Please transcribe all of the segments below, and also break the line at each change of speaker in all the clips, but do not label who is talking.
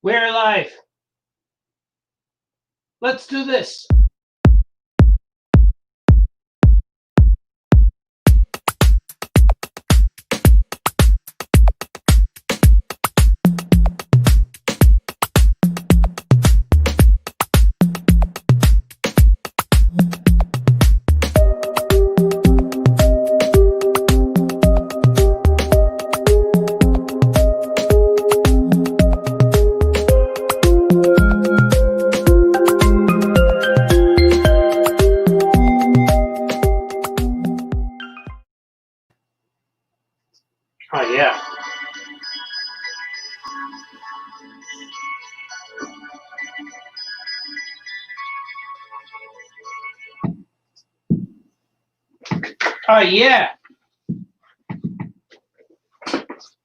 We're live. Let's do this. Oh, yeah. Oh, yeah.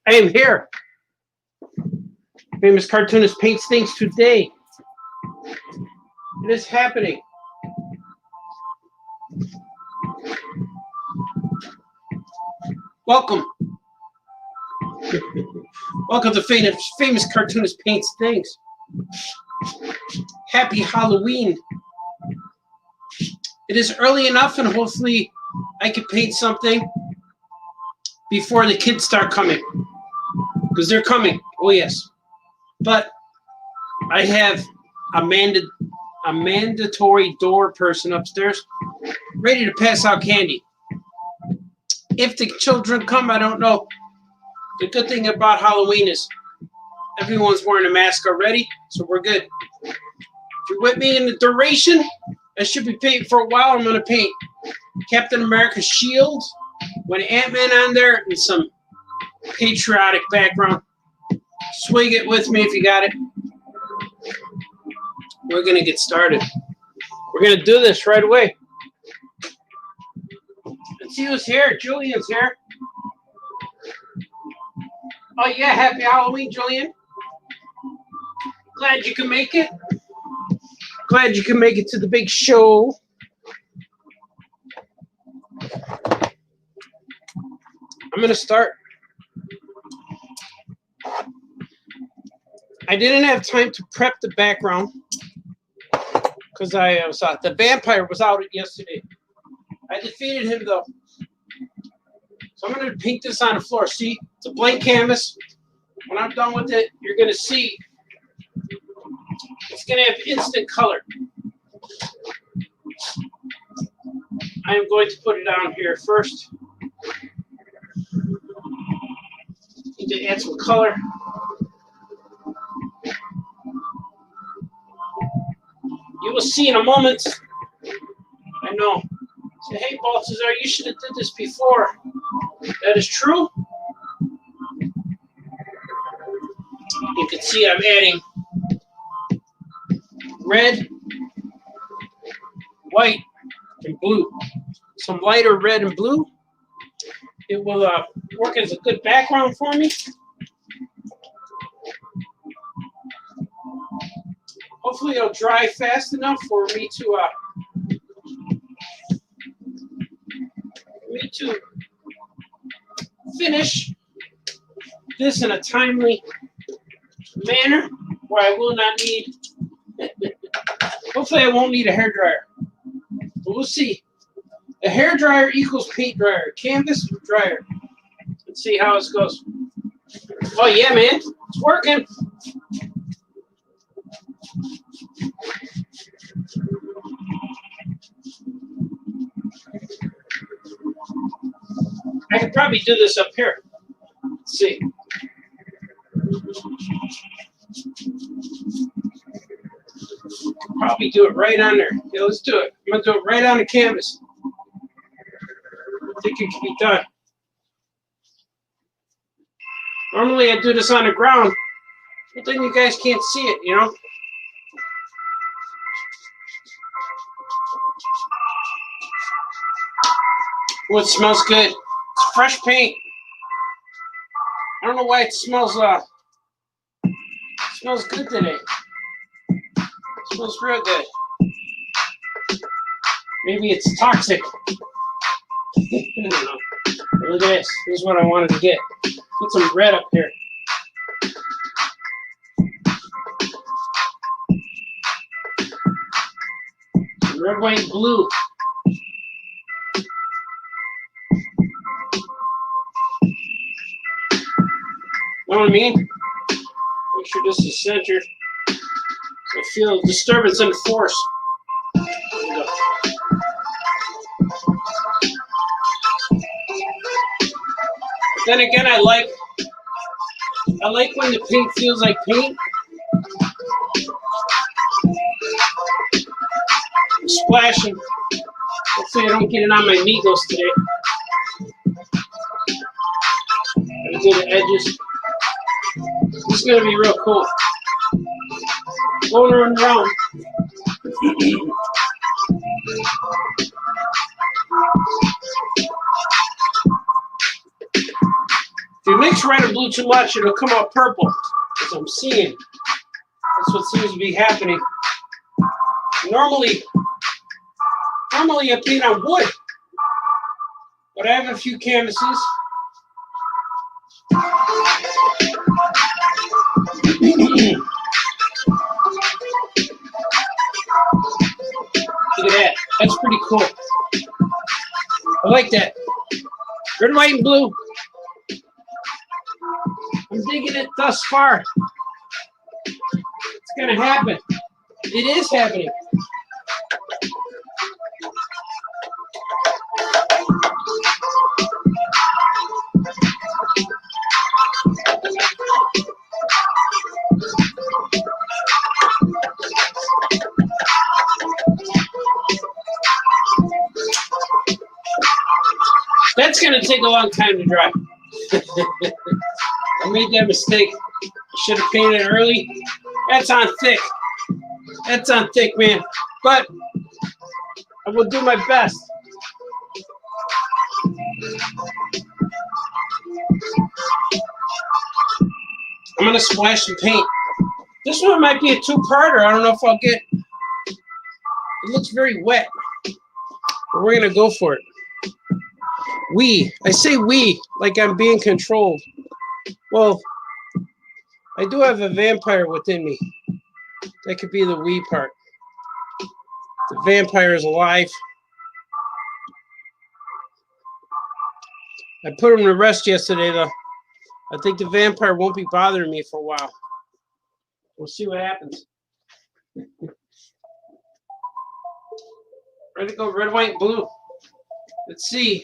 I am here. Famous Cartoonist paints things today. It is happening. Welcome. Welcome to Famous Cartoonist Paints Things. Happy Halloween. It is early enough, and hopefully I can paint something before the kids start coming. Because they're coming. Oh, yes. But I have a mandatory door person upstairs ready to pass out candy. If the children come, I don't know. The good thing about Halloween is everyone's wearing a mask already, so we're good. If you're with me in the duration, I should be painting for a while. I'm going to paint Captain America's shield with Ant-Man on there and some patriotic background. Swing it with me if you got it. We're going to get started. We're going to do this right away. Let's see who's here. Julian's here. Oh, yeah. Happy Halloween, Julian. Glad you can make it. Glad you can make it to the big show. I'm going to start. I didn't have time to prep the background because I was out. The vampire was out yesterday. I defeated him, though. So I'm going to paint this on the floor. See, it's a blank canvas. When I'm done with it, you're going to see it's going to have instant color. I am going to put it on here first. Need to add some color. You will see in a moment. I know. Say, hey, Balthazar, you should have did this before. That is true. You can see I'm adding red, white, and blue. Some lighter red and blue. It will work as a good background for me. Hopefully it'll dry fast enough for me to finish this in a timely manner where I will not need, hopefully I won't need a hairdryer. But we'll see. A hairdryer equals paint dryer. Canvas dryer. Let's see how this goes. Oh yeah, man. It's working. I could probably do this up here. Let's see. Probably do it right on there. Yeah, let's do it. I'm going to do it right on the canvas. I think it can be done. Normally I do this on the ground, but then you guys can't see it, you know? Oh, it smells good. It's fresh paint. I don't know why it smells good today. It smells real good. Maybe it's toxic. I don't know. Look at this. This is what I wanted to get. Put some red up here. Red, white, and blue. Know what I mean? Make sure this is centered. So I feel disturbance and force. There we go. Then again, I like when the paint feels like paint. I'm splashing. Hopefully I don't get it on my Migos today. Gotta do the edges. This is gonna be real cool. Going around. If you mix red and blue too much, it'll come out purple. As I'm seeing. That's what seems to be happening. Normally I paint on wood. But I have a few canvases. Look at that. That's pretty cool. I like that. Red, white, and blue. I'm digging it thus far. It's gonna happen. It is happening. That's gonna take a long time to dry. I made that mistake. Should have painted it early. That's on thick. That's on thick, man. But I will do my best. I'm gonna splash some paint. This one might be a two-parter. I don't know if I'll get. It looks very wet. But we're gonna go for it. I say we like I'm being controlled. Well, I do have a vampire within me. That could be the we part. The vampire is alive. I put him to rest yesterday, though. I think the vampire won't be bothering me for a while. We'll see what happens. Ready to go red, white, and blue. Let's see.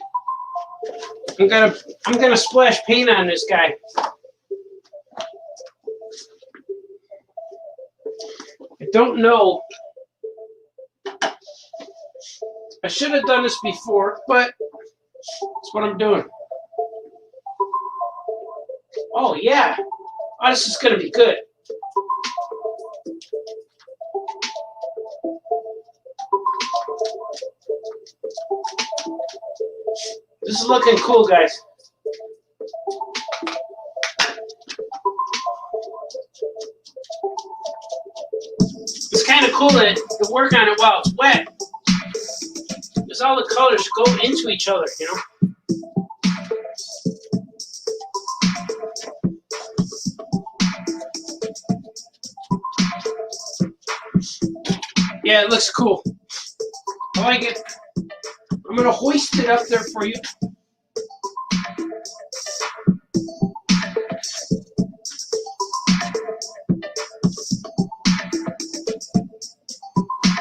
I'm gonna splash paint on this guy. I don't know. I should have done this before, but that's what I'm doing. Oh yeah. Oh, this is gonna be good. This is looking cool, guys. It's kind of cool to work on it while it's wet. Because all the colors go into each other, you know? Yeah, it looks cool. I like it. I'm going to hoist it up there for you.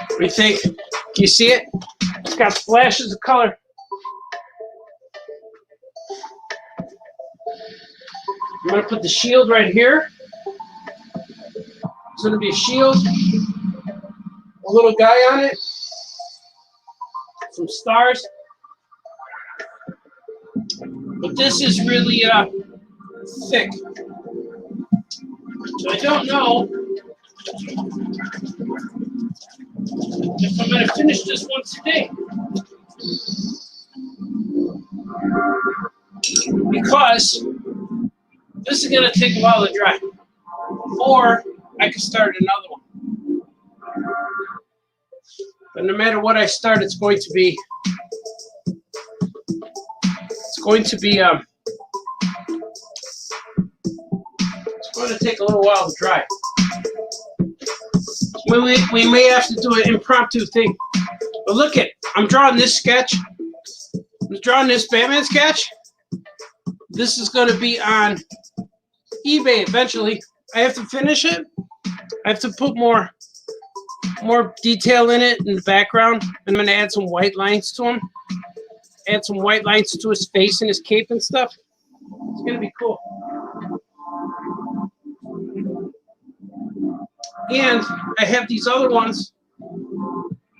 What do you think? Can you see it? It's got splashes of color. I'm going to put the shield right here. It's going to be a shield. A little guy on it. Some stars. But this is really thick. So I don't know if I'm going to finish this one today. Because this is going to take a while to dry. Or I could start another one. But no matter what I start, it's going to be it's going to take a little while to dry. We may have to do an impromptu thing. But look at, I'm drawing this sketch. I'm drawing this Batman sketch. This is going to be on eBay eventually. I have to finish it. I have to put more detail in it in the background. I'm going to add some white lines to him. Add some white lines to his face and his cape and stuff. It's going to be cool. And I have these other ones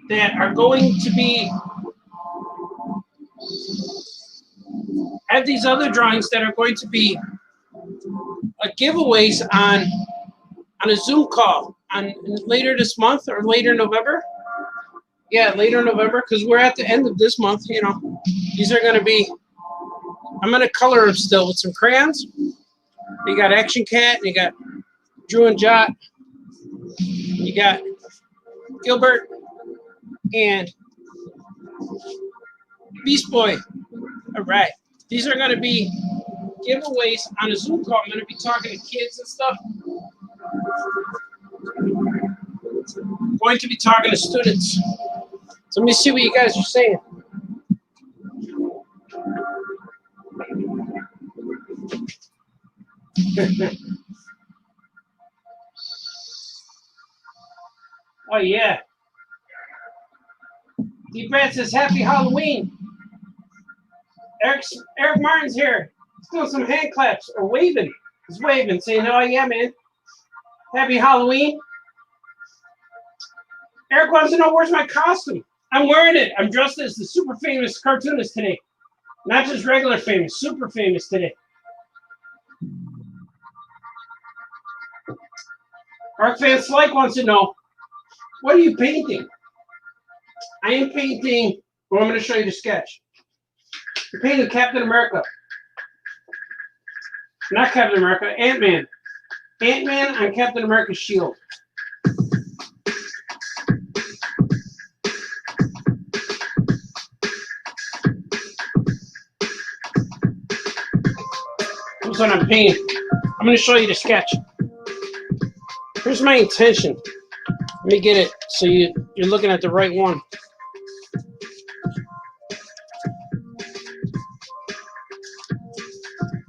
that are going to be, I have these other drawings that are going to be giveaways on a Zoom call on later this month or later November. Yeah, later November, because we're at the end of this month, you know. These are going to be, I'm going to color them still with some crayons. You got Action Cat, and you got Drew and Jot. You got Gilbert and Beast Boy. All right. These are going to be giveaways on a Zoom call. I'm going to be talking to kids and stuff. I'm going to be talking to students. So let me see what you guys are saying. Oh, yeah. D-Brad says, Happy Halloween. Eric Martin's here. He's doing some hand claps or waving. He's waving, saying, oh, yeah, man. Happy Halloween. Eric wants to know, where's my costume? I'm wearing it. I'm dressed as the super famous cartoonist today. Not just regular famous, super famous today. Arc Fan Slike wants to know, what are you painting? I am painting, well, I'm going to show you the sketch. I'm painting Captain America. Not Captain America, Ant-Man. Ant-Man on Captain America's shield. That's what I'm painting. I'm going to show you the sketch. Here's my intention. Let me get it so you're looking at the right one.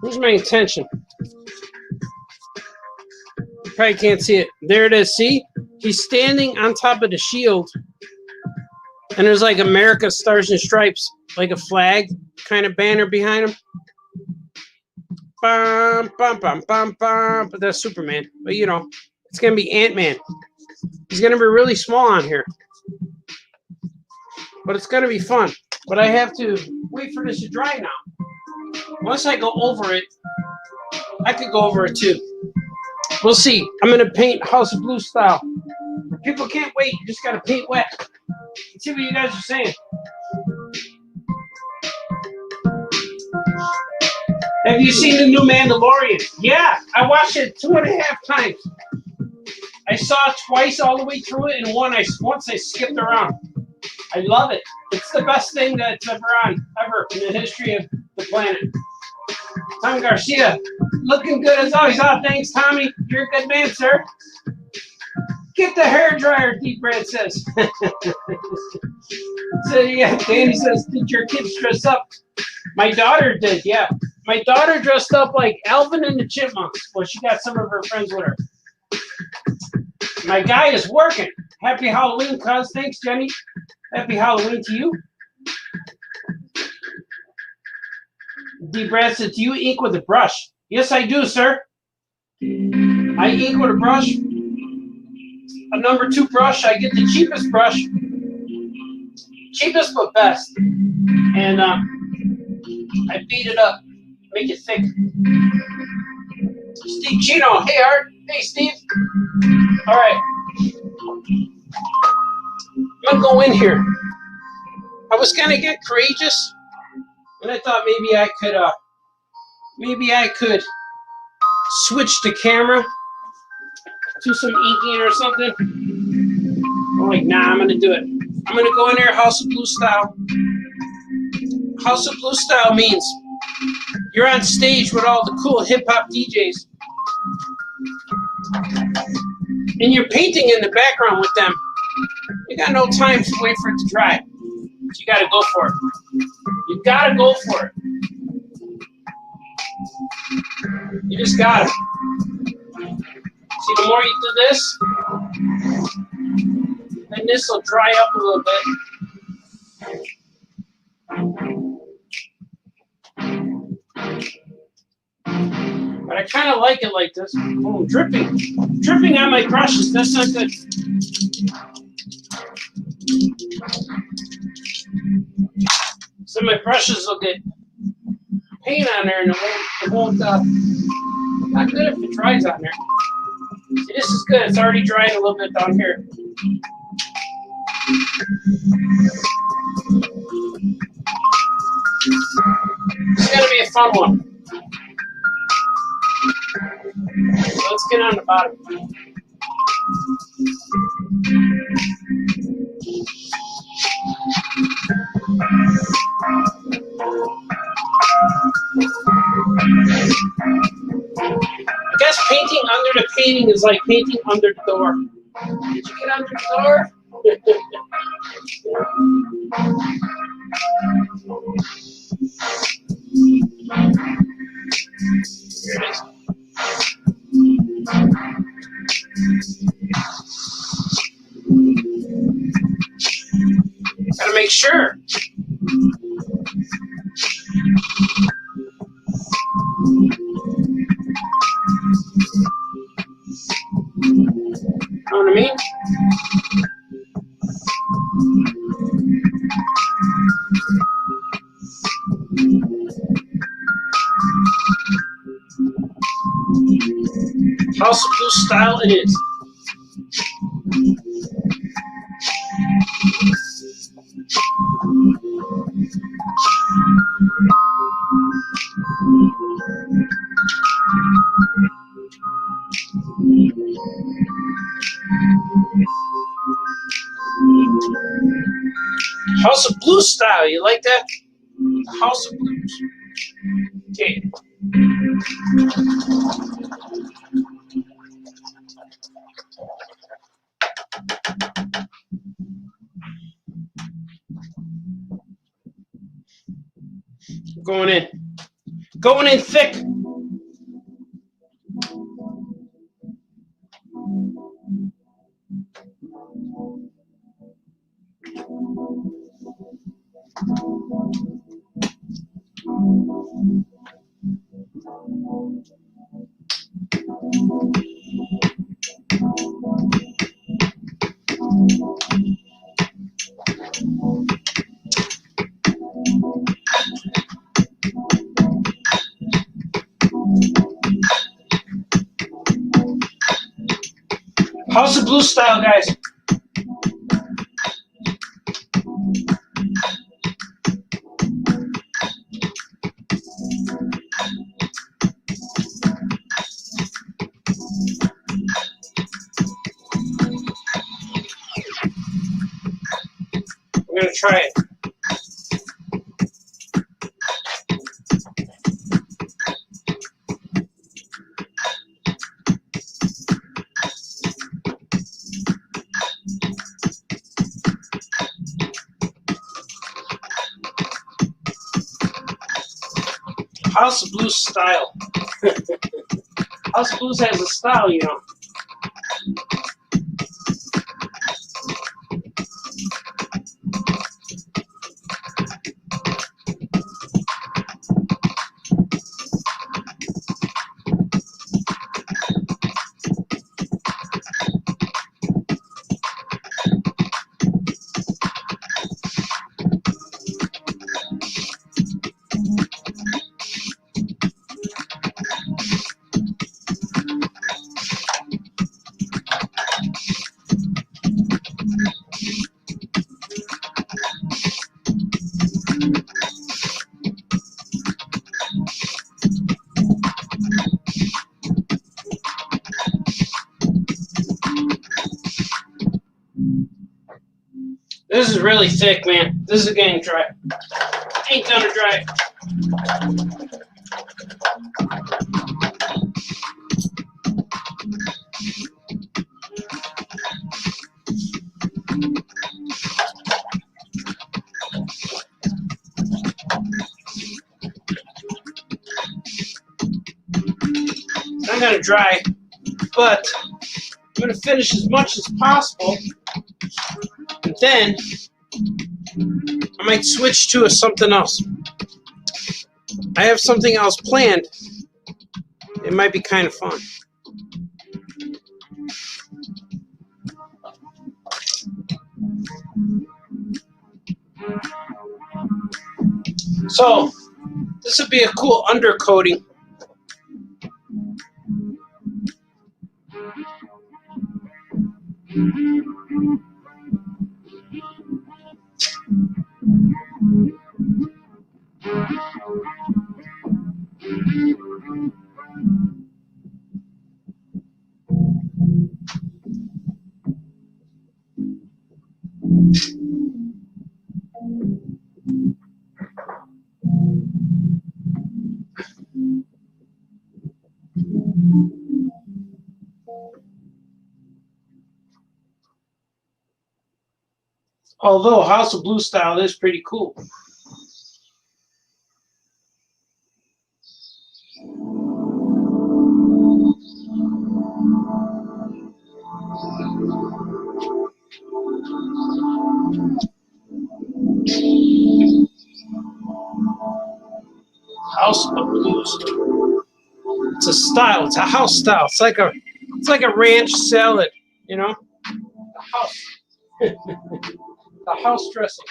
Here's my intention. You probably can't see it. There it is. See? He's standing on top of the shield. And there's like America Stars and Stripes, like a flag kind of banner behind him. Bum, bum, bum, bum, bum. But that's Superman. But you know, it's going to be Ant-Man. He's going to be really small on here. But it's going to be fun. But I have to wait for this to dry now. Once I go over it, I could go over it too. We'll see. I'm going to paint House of Blue style. People can't wait. You just got to paint wet. Let's see what you guys are saying. Have you seen the new Mandalorian? Yeah, I watched it 2.5 times. I saw it twice all the way through it, and once I skipped around. I love it. It's the best thing that's ever in the history of the planet. Tom Garcia, looking good as always. Oh, thanks, Tommy. You're a good man, sir. Get the hairdryer, Deep Red says. So, yeah, Danny says, did your kids dress up? My daughter did, yeah. My daughter dressed up like Alvin and the Chipmunks. Well, she got some of her friends with her. My guy is working. Happy Halloween, cuz. Thanks, Jenny. Happy Halloween to you. D. Brad said, do you ink with a brush? Yes, I do, sir. I ink with a brush. A number 2 brush. I get the cheapest brush. Cheapest but best. And I beat it up. Make it thick. Steve Chino. Hey, Art. Hey, Steve. All right. I'm going to go in here. I was going to get courageous, and I thought maybe I could switch the camera to some inking or something. I'm like, nah, I'm going to do it. I'm going to go in there House of Blue style. House of Blue style means you're on stage with all the cool hip-hop DJs. And you're painting in the background with them. You got no time to wait for it to dry. You gotta go for it. You gotta go for it. You just gotta. See, the more you do this, then this will dry up a little bit. But I kind of like it like this. Oh, dripping. Dripping on my brushes. That's not good. So my brushes will get paint on there and it won't not good if it dries on there. See, this is good. It's already drying a little bit down here. It's going to be a fun one. So let's get on the bottom. I guess painting under the painting is like painting under the door. Did you get under the door? Here it is. Gotta make sure. Know what I mean? House of Blue style it is. House of Blue style, you like that? House of Blues. Okay. Going in. Going in thick. House of Blue style, guys. We're going to try it. House of Blues style. House of Blues has a style, you know. This is really thick, man. This is getting dry. Ain't gonna dry. kind of dry, but I'm going to finish as much as possible, and then I might switch to something else. I have something else planned. It might be kind of fun. So, this would be a cool undercoating. Although House of Blue style is pretty cool. House of Blues. It's a style. It's a house style. It's like a ranch salad, you know. The house. The house dressing.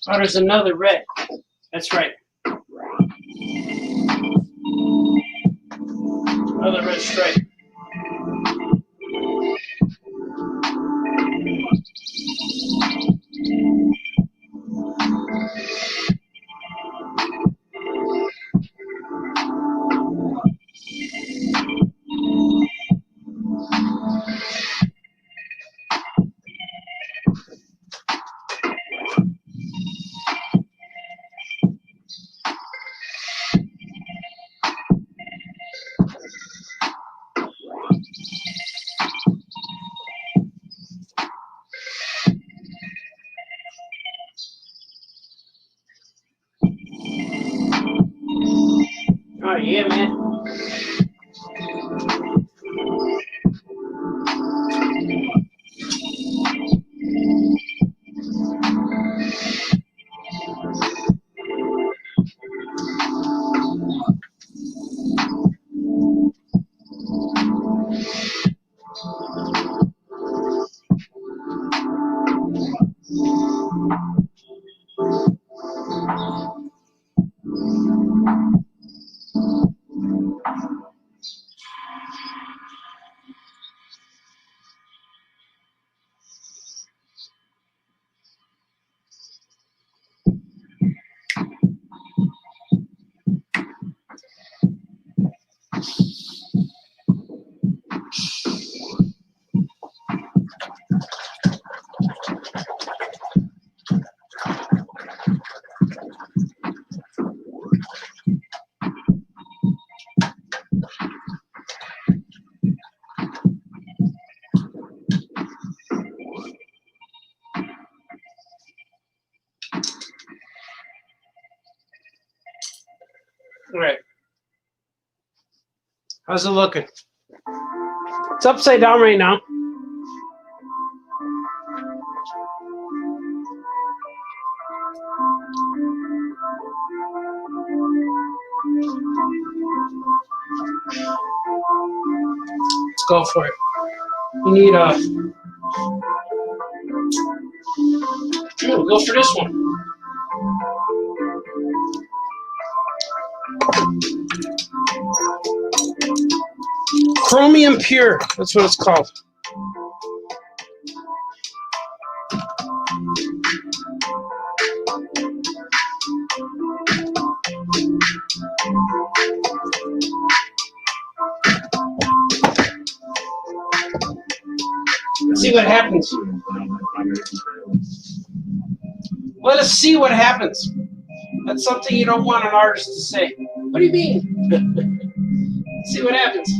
Oh, there's another red. That's right. Another red stripe. Oh yeah, man. All right. How's it looking? It's upside down right now. Let's go for it. You need we'll go for this one. Chromium Pure, that's what it's called. Let's see what happens. Let us see what happens. That's something you don't want an artist to say. What do you mean? Let's see what happens.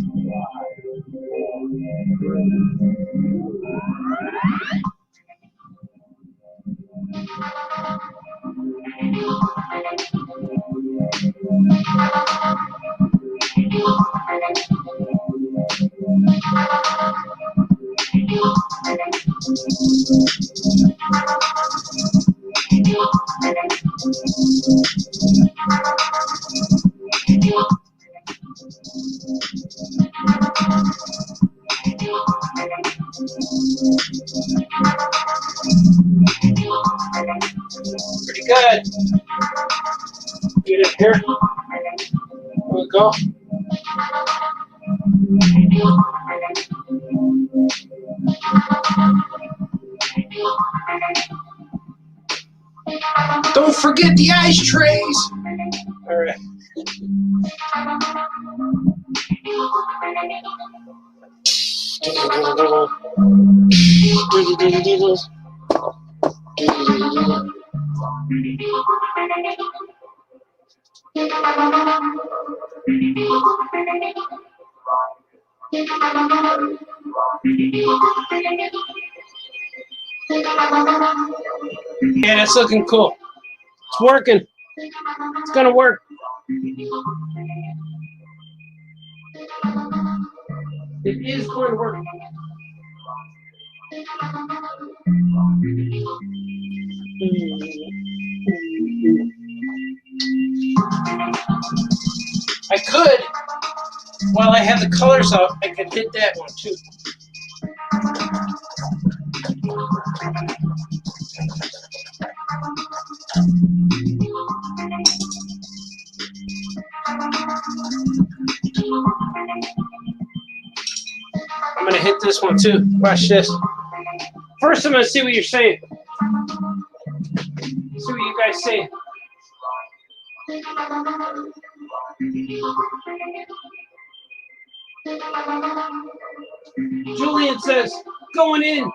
Pretty good. Get it here. There we go. Don't forget the ice trays. All right. Yeah, that's looking cool. It's working. It's gonna work. It is going to work. I could, while I have the colors out, I could hit that one too. I'm going to hit this one too. Watch this. First, I'm going to see what you're saying. See what you guys say. Julian says, going in.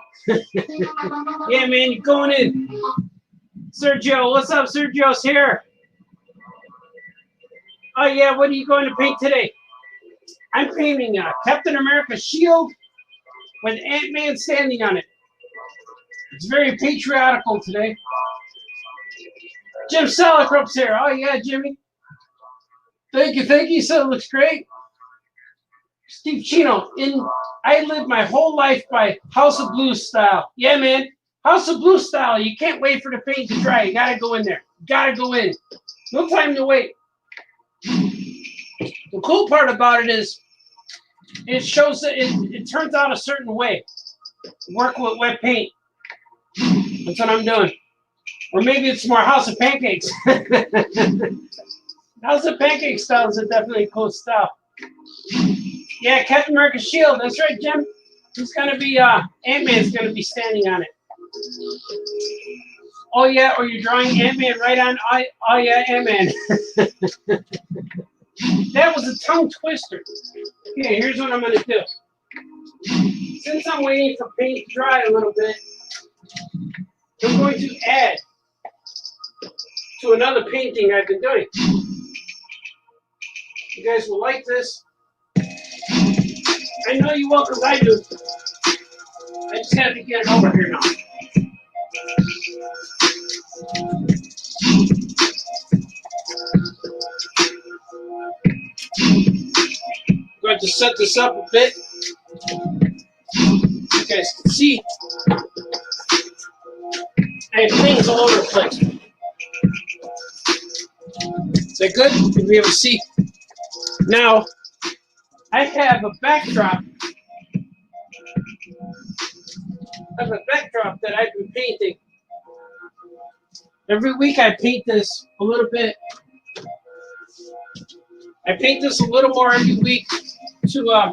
Yeah, man, you're going in. Sergio, what's up? Sergio's here. Oh, yeah, what are you going to paint today? I'm painting Captain America's shield with Ant-Man standing on it. It's very patriotical today. Jim Salicrop's here. Oh, yeah, Jimmy. Thank you. So it looks great. Steve Chino, I lived my whole life by House of Blues style. Yeah, man. House of Blues style. You can't wait for the paint to dry. You got to go in there. Got to go in. No time to wait. The cool part about it is it shows that it turns out a certain way. Work with wet paint. That's what I'm doing. Or maybe it's more House of Pancakes. House of Pancake style is a definitely cool style. Yeah, Captain America's shield. That's right, Jim. He's going to be, Ant-Man's going to be standing on it. Oh, yeah, or you're drawing Ant-Man right on, oh yeah, Ant-Man. That was a tongue twister. Okay, here's what I'm going to do. Since I'm waiting for paint to dry a little bit, I'm going to add to another painting I've been doing. You guys will like this. I know you will because I do. I just have to get it over here now. I'm going to set this up a bit. You guys can see I have things all over the place. Is that good? Can we able to see? Now, I have a backdrop. That I've been painting. Every week I paint this a little bit. I paint this a little more every week to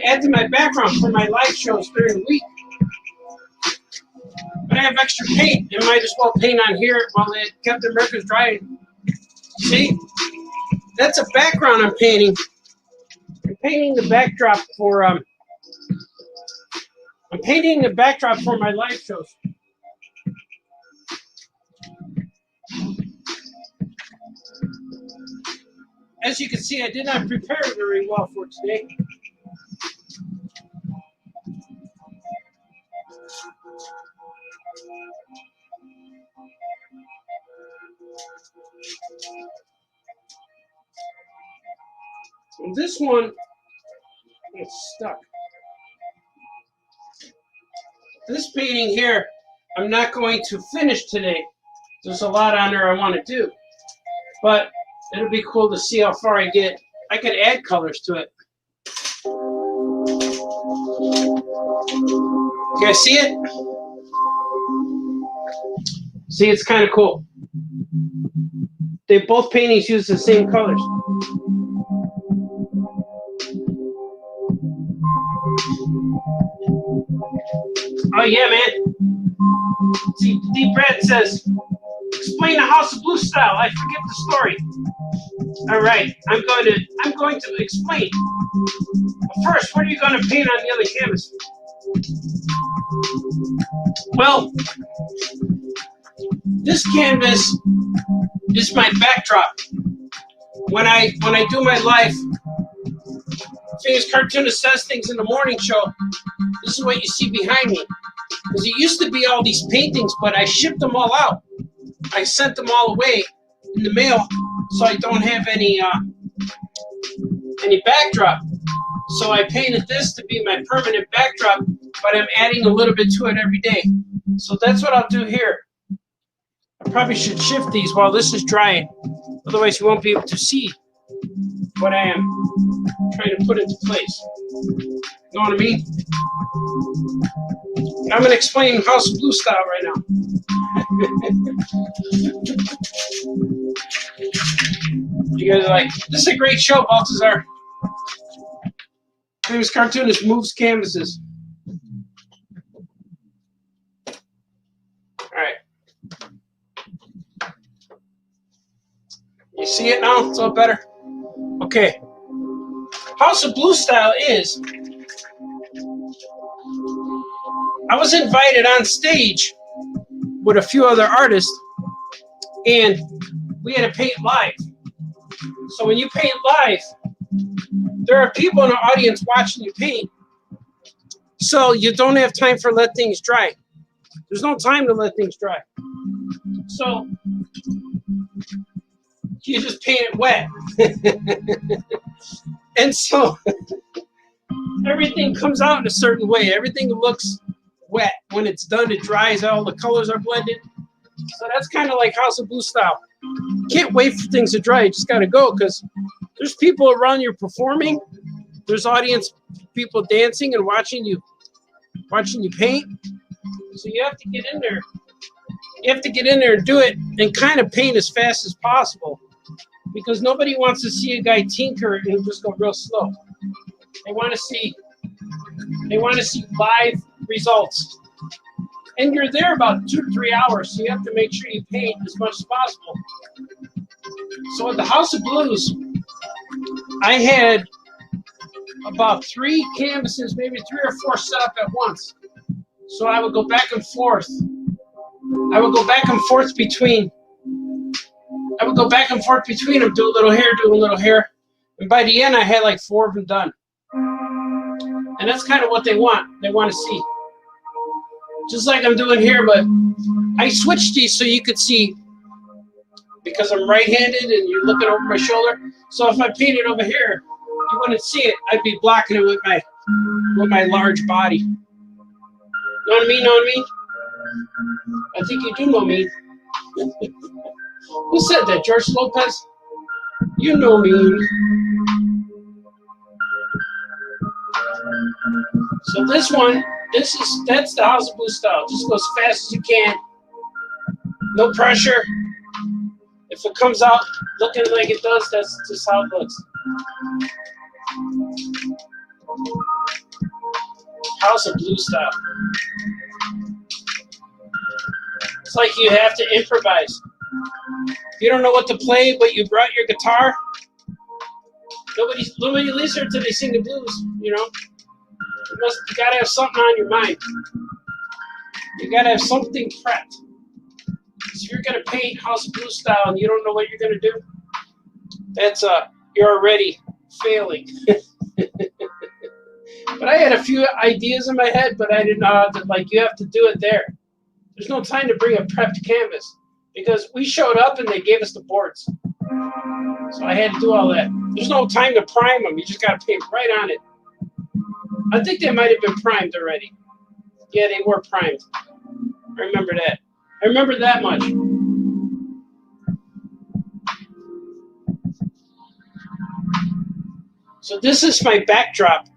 add to my background for my live shows during the week. But I have extra paint, and might as well paint on here while Captain America's drying. See? That's a background I'm painting. I'm painting the backdrop for my live shows. As you can see, I did not prepare very well for today. And this one is stuck. This painting here, I'm not going to finish today. There's a lot on there I want to do, but it'll be cool to see how far I get. I could add colors to it. You guys see it? See, it's kind of cool. Both paintings use the same colors. Oh yeah, man. See, Deep Red says, explain the House of Blue style. I forget the story. All right, I'm going to explain. But first, what are you going to paint on the other canvas? Well, this canvas is my backdrop. When I do my live, famous cartoonist says things in the morning show, this is what you see behind me. Because it used to be all these paintings, but I shipped them all out. I sent them all away in the mail, so I don't have any backdrop. So I painted this to be my permanent backdrop, but I'm adding a little bit to it every day. So that's what I'll do here. I probably should shift these while this is drying. Otherwise you won't be able to see what I am trying to put into place. You know what I mean? I'm going to explain House of Blue style right now. You guys are like, this is a great show, Balthazar. Famous cartoonist moves canvases. All right. You see it now? It's all better? Okay. House of Blue style is, I was invited on stage with a few other artists, and we had to paint live. So when you paint live, there are people in the audience watching you paint. So you don't have time for let things dry. There's no time to let things dry. So you just paint it wet. And so everything comes out in a certain way. Everything looks wet. When it's done, it dries, all the colors are blended. So that's kind of like House of Blue style. Can't wait for things to dry. You just got to go, because there's people around you performing. There's audience people dancing and watching you paint. So you have to get in there. You have to get in there and do it and kind of paint as fast as possible, because nobody wants to see a guy tinker and just go real slow. They want to see live results. And you're there about 2 to 3 hours, so you have to make sure you paint as much as possible. So at the House of Blues, I had about 3 canvases, maybe 3 or 4 set up at once. So I would go back and forth. I would go back and forth between them, do a little here, do a little here. And by the end, I had like 4 of them done. And that's kind of what they want. They want to see. Just like I'm doing here, but I switched these so you could see, because I'm right-handed and you're looking over my shoulder. So if I painted over here, you wouldn't see it. I'd be blocking it with my large body. Know what I mean? Know what I mean? I think you do know me. Who said that? George Lopez? You know me. So this one, that's the House of Blue style. Just go as fast as you can. No pressure. If it comes out looking like it does, that's just how it looks. House of Blue style. It's like you have to improvise. If you don't know what to play, but you brought your guitar, nobody listens until they sing the blues, you know? You gotta have something on your mind. You gotta have something prepped. If you're gonna paint House of Blue style and you don't know what you're gonna do, that's you're already failing. But I had a few ideas in my head, but I didn't know how to, like, you have to do it there. There's no time to bring a prepped canvas, because we showed up and they gave us the boards. So I had to do all that. There's no time to prime them. You just got to paint right on it. I think they might have been primed already. Yeah, they were primed. I remember that. I remember that much. So this is my backdrop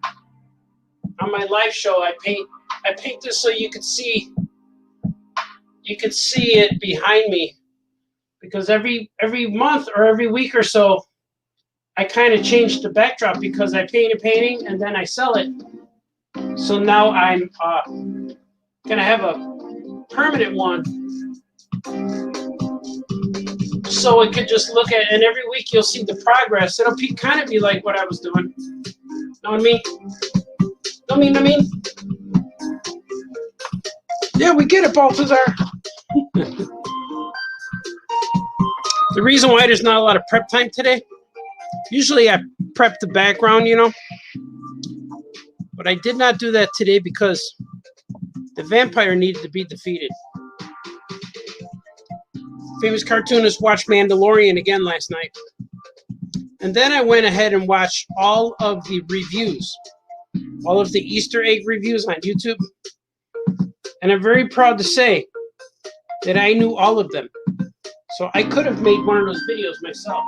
on my live show. I paint this so you could see it behind me, because every month or every week or so I kind of change the backdrop because I paint a painting and then I sell it. So now I'm gonna have a permanent one, so it could just look at, and every week you'll see the progress. It'll kind of be like what I was doing. Know what I mean? Know what I mean? Yeah, we get it, Balthazar. The reason why there's not a lot of prep time today, usually I prep the background, you know, but I did not do that today because the vampire needed to be defeated. Famous cartoonist watched Mandalorian again last night. And then I went ahead and watched all of the reviews, all of the Easter egg reviews on YouTube. And I'm very proud to say that I knew all of them. So I could have made one of those videos myself.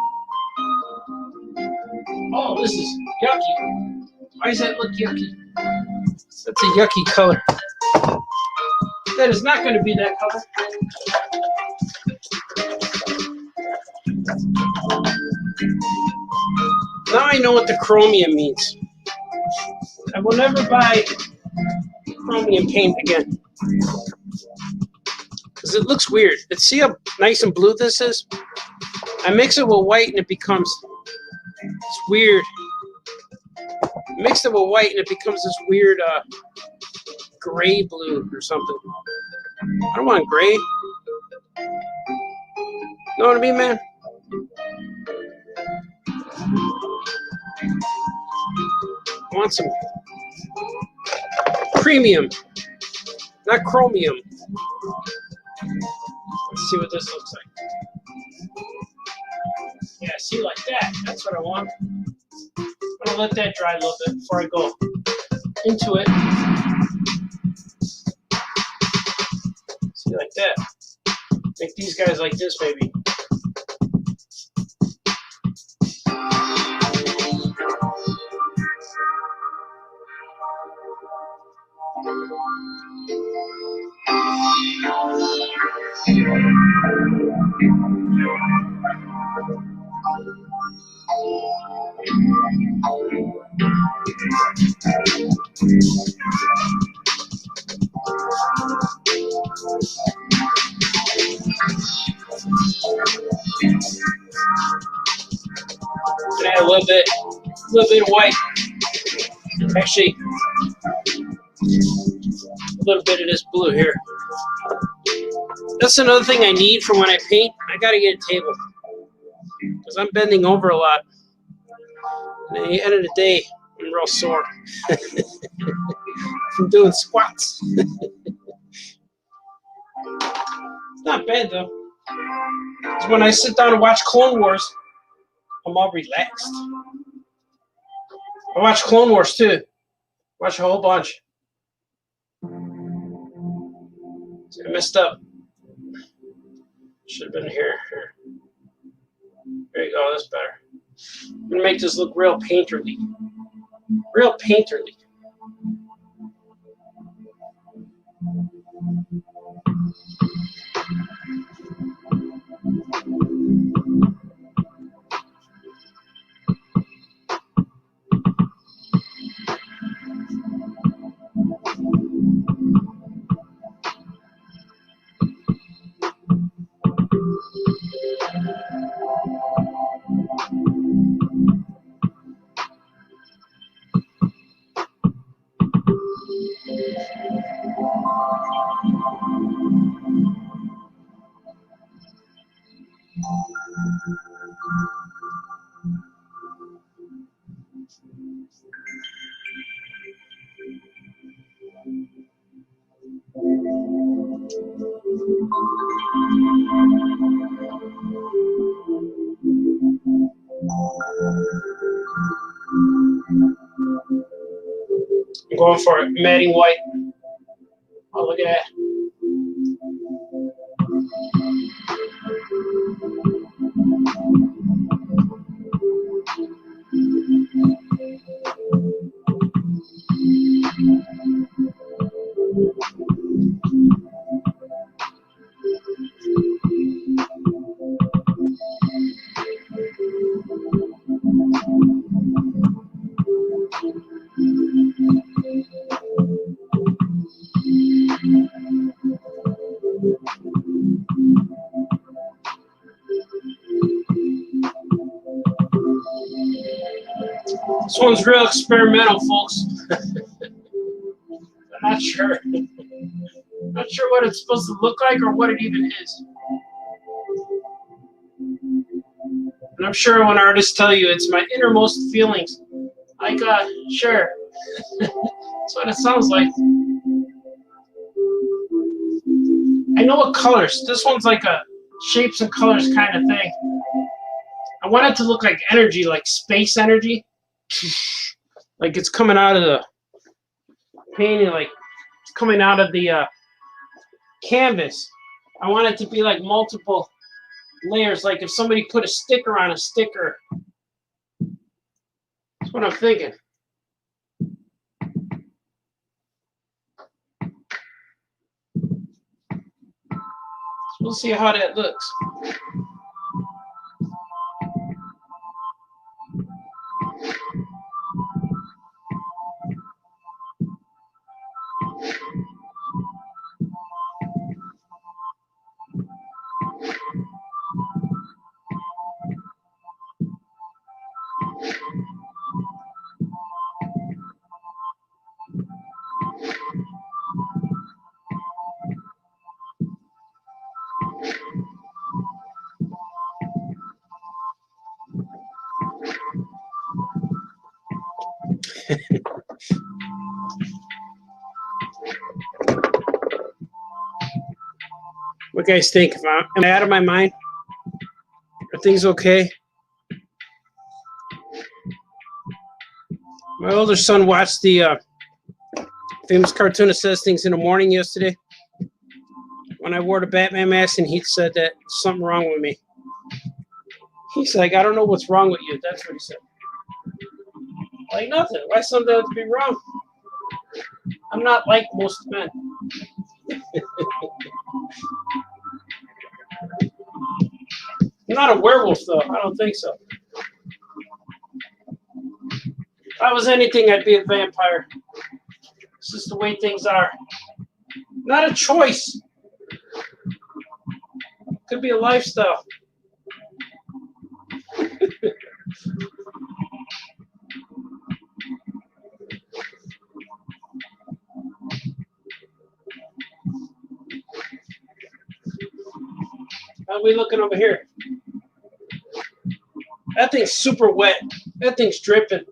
Oh, this is yucky. Why does that look yucky? That's a yucky color. That is not going to be that color. Now I know what the chromium means. I will never buy chromium paint again, because it looks weird. Let's see how nice and blue this is. I mix it with white and it becomes, it's weird. Mix it with white and it becomes this weird gray blue or something. I don't want gray. Know what I mean, man? I want some premium, not chromium. Let's see what this looks like. Yeah, see, like that. That's what I want. I'm gonna let that dry a little bit before I go into it. See, like that. Make these guys like this, maybe. And add a little bit of white. Actually, a little bit of this blue here. That's another thing I need for when I paint. I gotta get a table, because I'm bending over a lot. And at the end of the day, I'm real sore from doing squats. It's not bad though. It's when I sit down and watch Clone Wars, I'm all relaxed. I watch Clone Wars too. Watch a whole bunch. I messed up. Should have been here. There you go, that's better. I'm gonna make this look real painterly. Real painterly. I'm going for it. Matting white. Oh, look at that. one's real experimental, folks. I'm not sure. Not sure what it's supposed to look like or what it even is. And I'm sure when artists tell you it's my innermost feelings, like, sure. That's what it sounds like. I know what colors. This one's like a shapes and colors kind of thing. I want it to look like energy, like space energy. Like it's coming out of the painting, like it's coming out of the canvas. I want it to be like multiple layers, like if somebody put a sticker on a sticker. That's what I'm thinking. So we'll see how that looks. What do you guys think? Am I out of my mind? Are things okay? My older son watched the famous Cartoonist Says Things in the Morning yesterday. When I wore the Batman mask, and he said that something wrong with me. He's like, I don't know what's wrong with you. That's what he said. Like nothing. Why something have to be wrong? I'm not like most men. I'm not a werewolf, though. I don't think so. If I was anything, I'd be a vampire. It's just the way things are. Not a choice. Could be a lifestyle. How are we looking over here? That thing's super wet. That thing's dripping.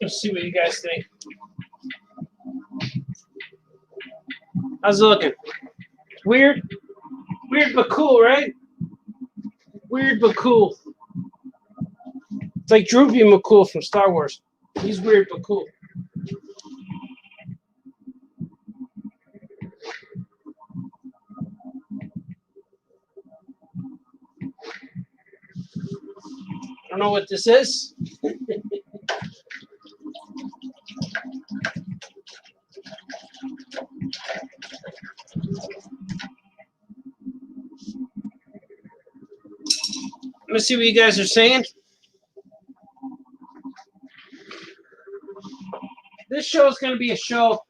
Let's see what you guys think. How's it looking? Weird? Weird but cool, right? Weird but cool. It's like Droopy McCool from Star Wars. He's weird but cool. I don't know what this is. Let me see what you guys are saying. This show is going to be a show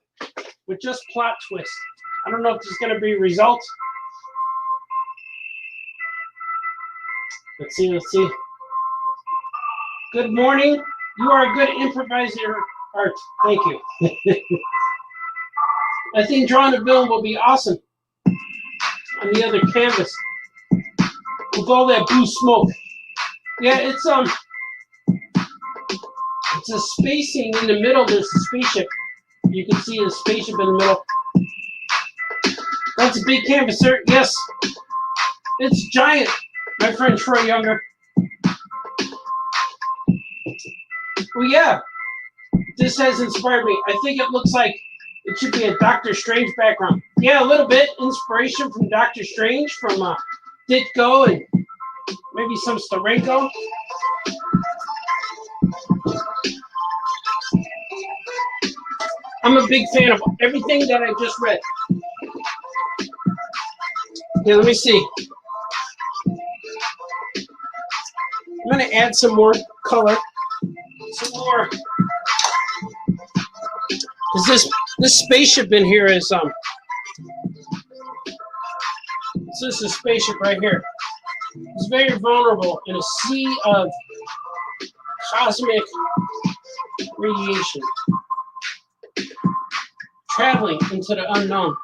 with just plot twists. I don't know if there's going to be results. Let's see, let's see. Good morning. You are a good improviser, Art. Thank you. I think drawing a villain will be awesome on the other canvas with all that blue smoke. Yeah, it's a spacing in the middle. There's a spaceship. You can see the spaceship in the middle. That's a big canvas, sir. Yes, it's giant. My friend Troy Younger. Well, yeah. This has inspired me. I think it looks like it should be a Doctor Strange background. Yeah, a little bit inspiration from Doctor Strange, from Ditko, and maybe some Starenko. I'm a big fan of everything that I just read. Okay, let me see. I'm going to add some more color. Some more. Because this spaceship in here is, this is a spaceship right here. It's very vulnerable in a sea of cosmic radiation. Traveling into the unknown.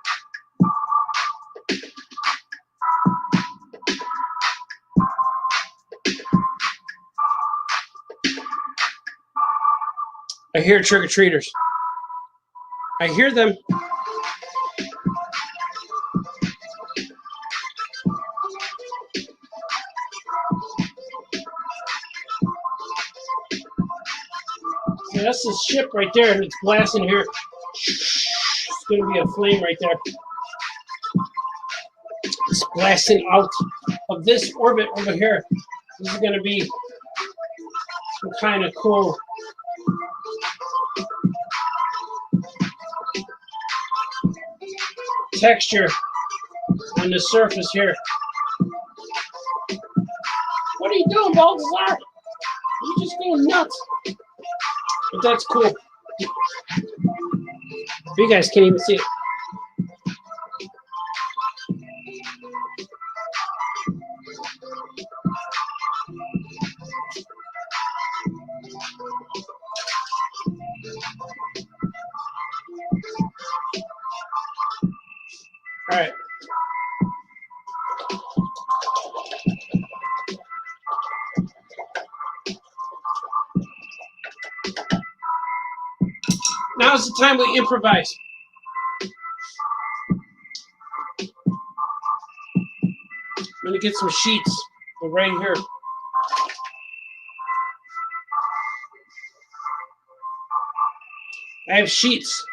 I hear trick-or-treaters. I hear them. See, that's the ship right there, and it's blasting here. It's going to be a flame right there. It's blasting out of this orbit over here. This is going to be some kind of cool texture on the surface here. What are you doing, Balthazar? You're just going nuts. But that's cool. You guys can't even see it. All right. Now's the time we improvise. I'm going to get some sheets right here. I have sheets.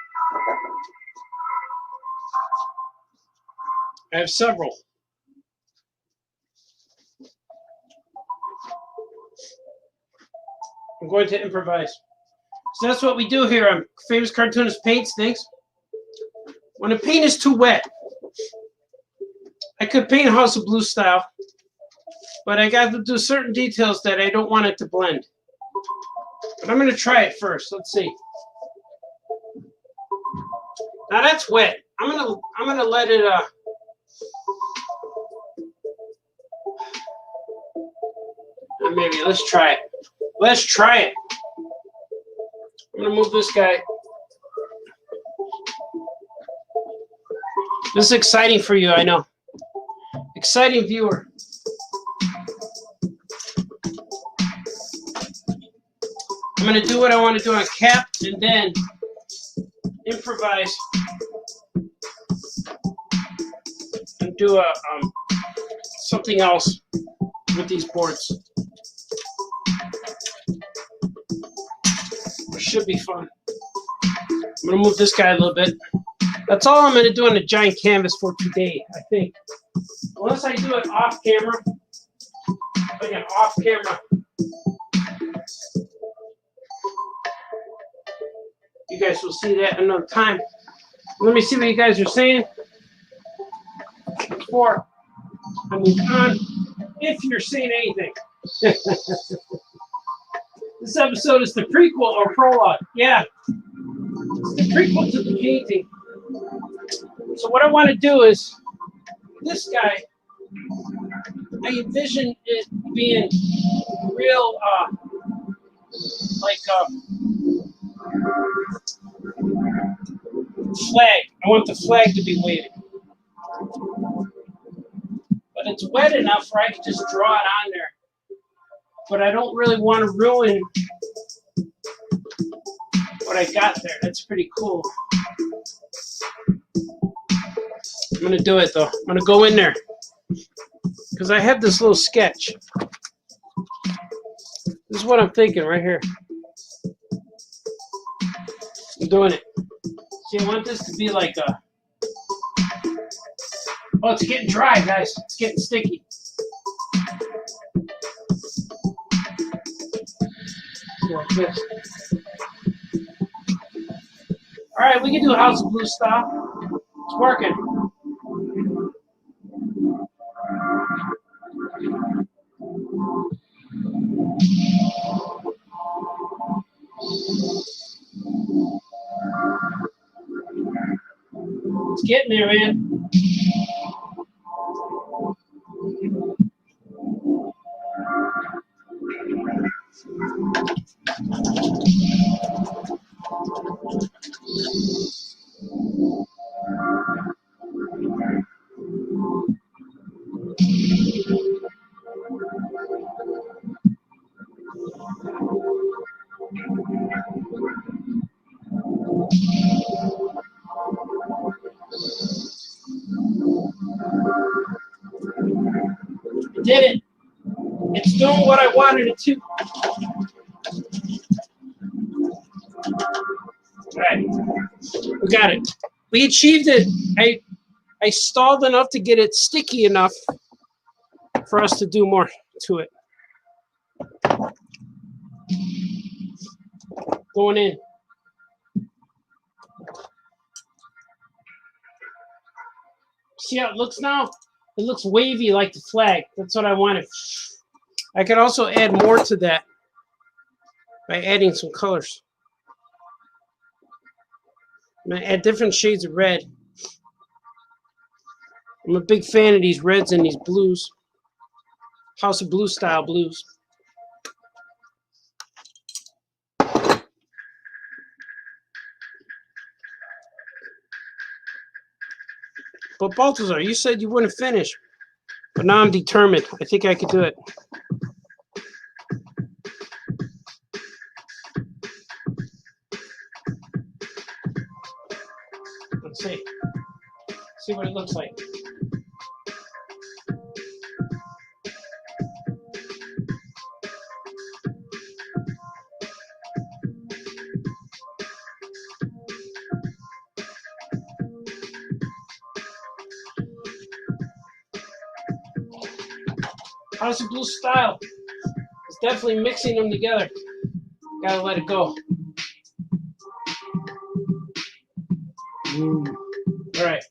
I have several. I'm going to improvise. So that's what we do here on Famous Cartoonist Paints Things. When a paint is too wet, I could paint House of Blues style, but I got to do certain details that I don't want it to blend. But I'm going to try it first. Let's see. Now that's wet. I'm gonna let it maybe let's try it. Let's try it. I'm gonna move this guy. This is exciting for you, I know. Exciting viewer. I'm gonna do what I want to do on Cap and then improvise and do a something else with these boards. It should be fun. I'm gonna move this guy a little bit. That's all I'm gonna do on a giant canvas for today, I think. Unless I do it off camera, like an off camera. You guys will see that another time. Let me see what you guys are saying before I move on, if you're saying anything. This episode is the prequel or prologue. Yeah, it's the prequel to the painting. So what I want to do is, this guy, I envision it being real, flag. I want the flag to be waving. But it's wet enough where I can just draw it on there. But I don't really want to ruin what I got there. That's pretty cool. I'm going to do it, though. I'm going to go in there. Because I have this little sketch. This is what I'm thinking right here. I'm doing it. See, I want this to be like a... Oh, it's getting dry, guys. It's getting sticky. Like this. All right, we can do House of Blue style. It's working. It's getting there, man. Did it. It's doing what I wanted it to. All right, we got it. We achieved it. I stalled enough to get it sticky enough for us to do more to it. Going in. See how it looks now? It looks wavy like the flag. That's what I wanted. I could also add more to that by adding some colors. I'm going to add different shades of red. I'm a big fan of these reds and these blues. House of Blue style blues. But Balthazar, you said you wouldn't finish. But now I'm determined. I think I could do it. Let's see. See what it looks like. House of Blue style. It's definitely mixing them together. Gotta let it go. All right.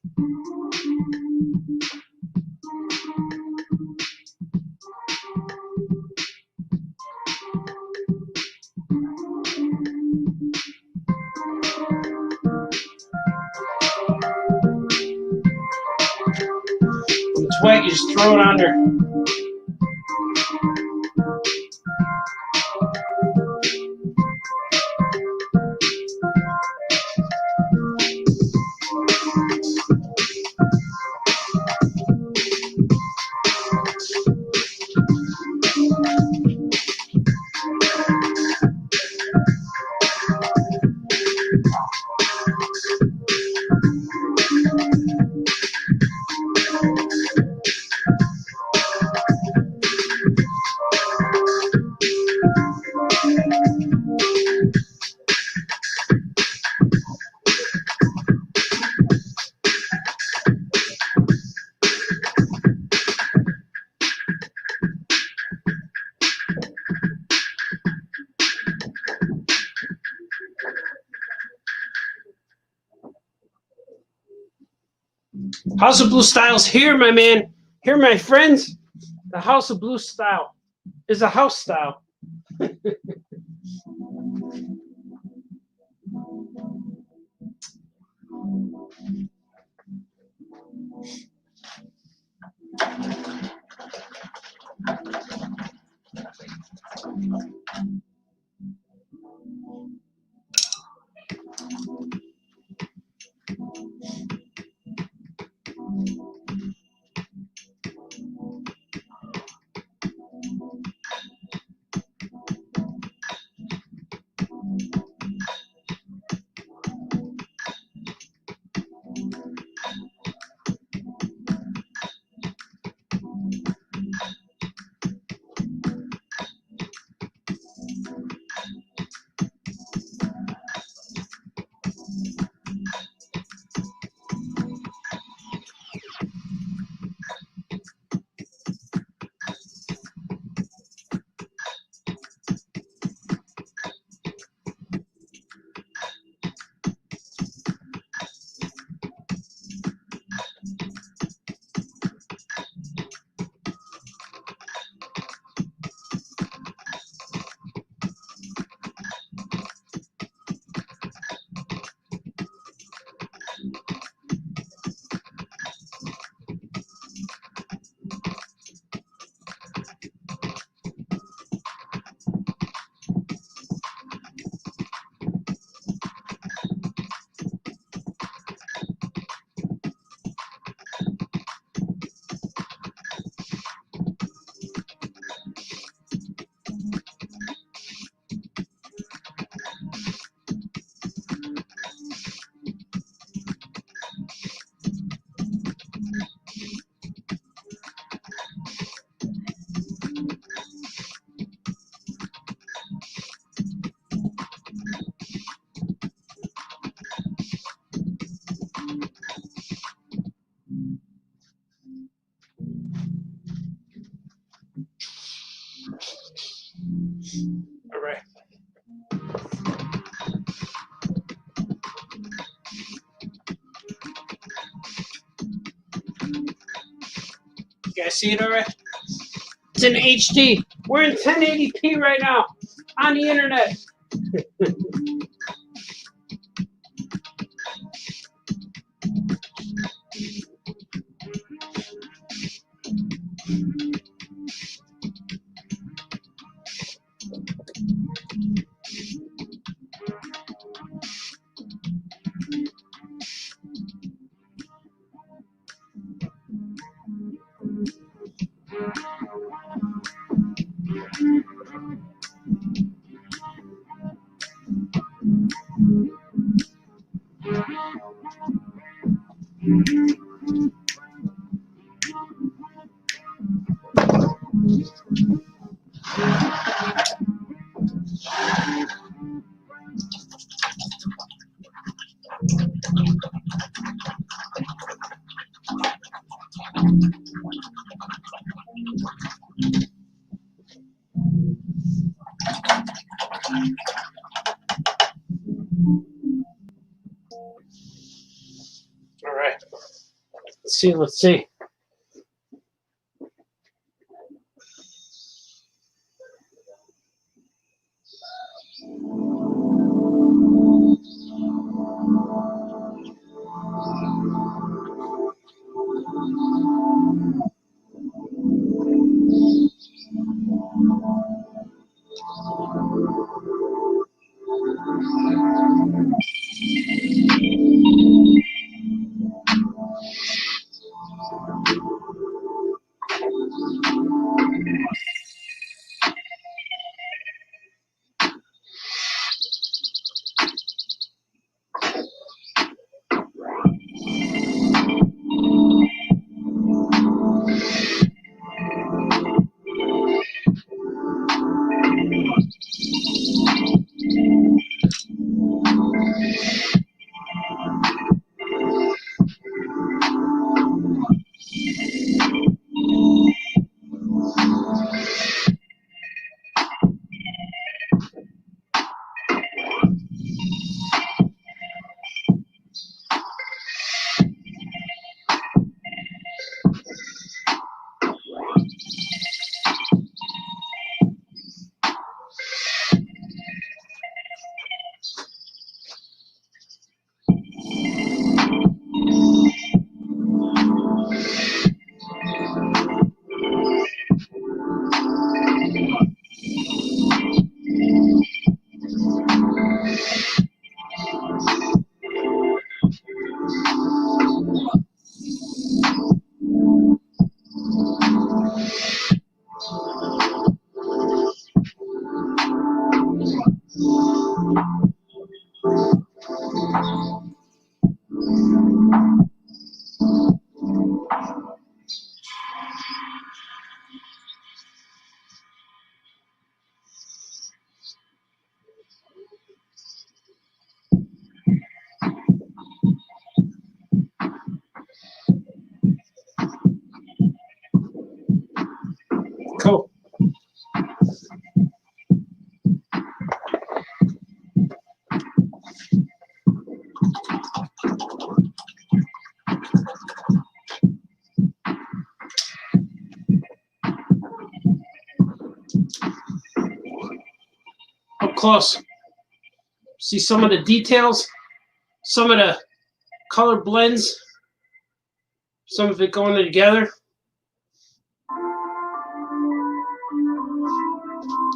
And swag, you just throw it on there. House of Blue style's here, my man. Here, my friends. The House of Blue style is a house style. see it already? It's in HD. We're in 1080p right now on the internet. All right. Let's see. Cool. Up close. See some of the details, some of the color blends, some of it going together.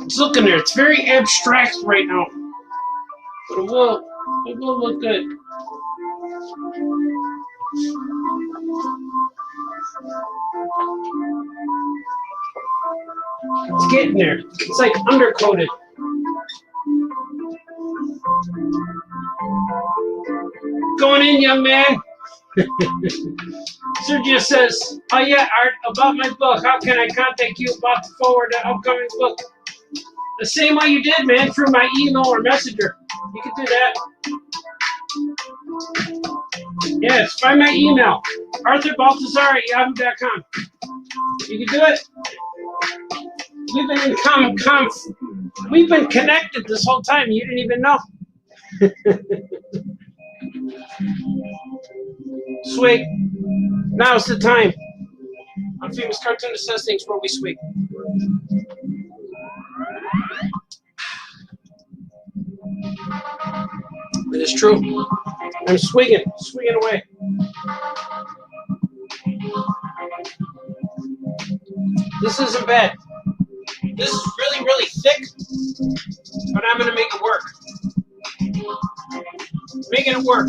Just look in there. It's very abstract right now, but it will look good. It's getting there. It's like undercoated. Going in, young man. Sergio says, "Oh yeah, Art, about my book. How can I contact you about to forward an upcoming book?" The same way you did, man, through my email or messenger. You can do that. Yes, find my email, arthurbaltazar@yahoo.com. You can do it. We've been in we've been connected this whole time. You didn't even know. Sweet. Now's the time. I'm famous cartoonist says things where we swing. It is true. I'm swinging away. This isn't bad. This is really, really thick, but I'm going to make it work. Making it work.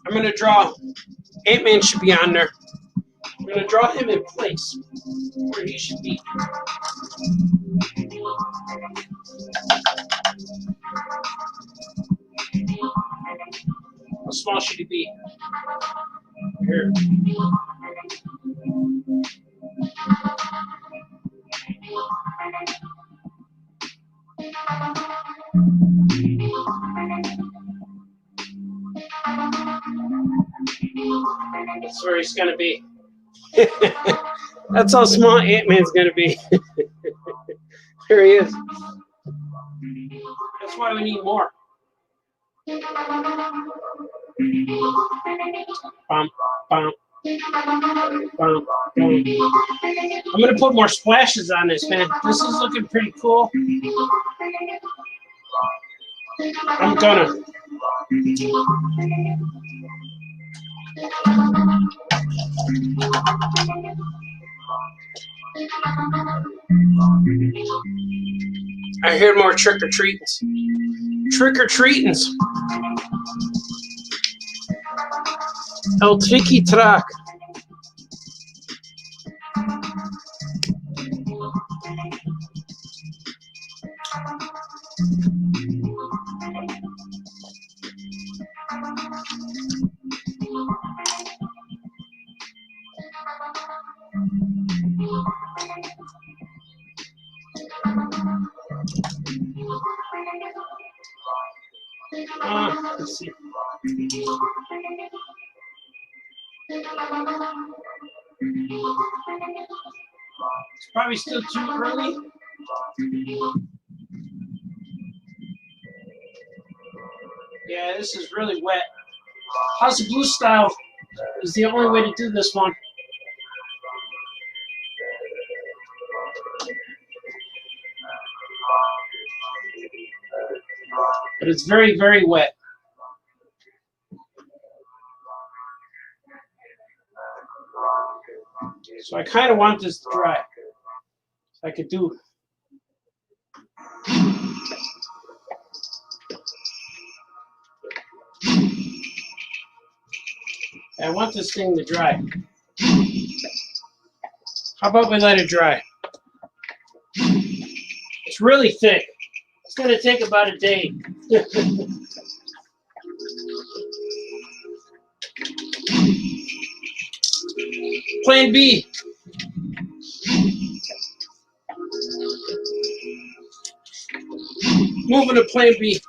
I'm going to draw. Ant-Man should be on there. I'm going to draw him in place where he should be. How small should he be? Here. That's where he's going to be. That's how small Ant-Man's going to be. There he is. That's why we need more. Bum, bum, bum, bum. I'm going to put more splashes on this, man. This is looking pretty cool. I'm gonna. I hear more trick-or-treatings. Trick-or-treatings. El Tricky Track. Let's see. It's probably still too early. Yeah, this is really wet. House of Blue style is the only way to do this one. But it's very, very wet. So I kind of want this to dry. So I could do. I want this thing to dry. How about we let it dry? It's really thick. It's going to take about a day. Plan B. Moving to Plan B.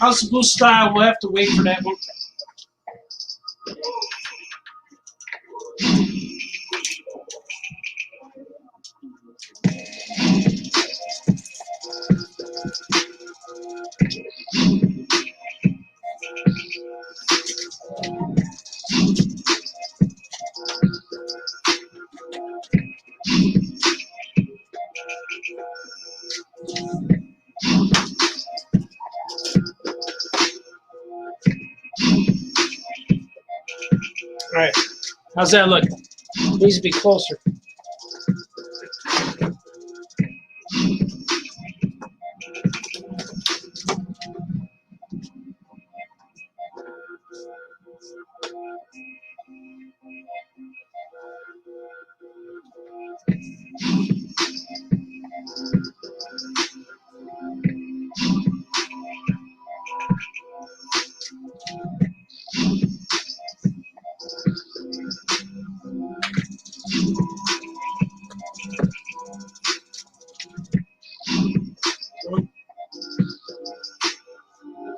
House of Blue style, we'll have to wait for that one. All right, how's that look? Needs to be closer.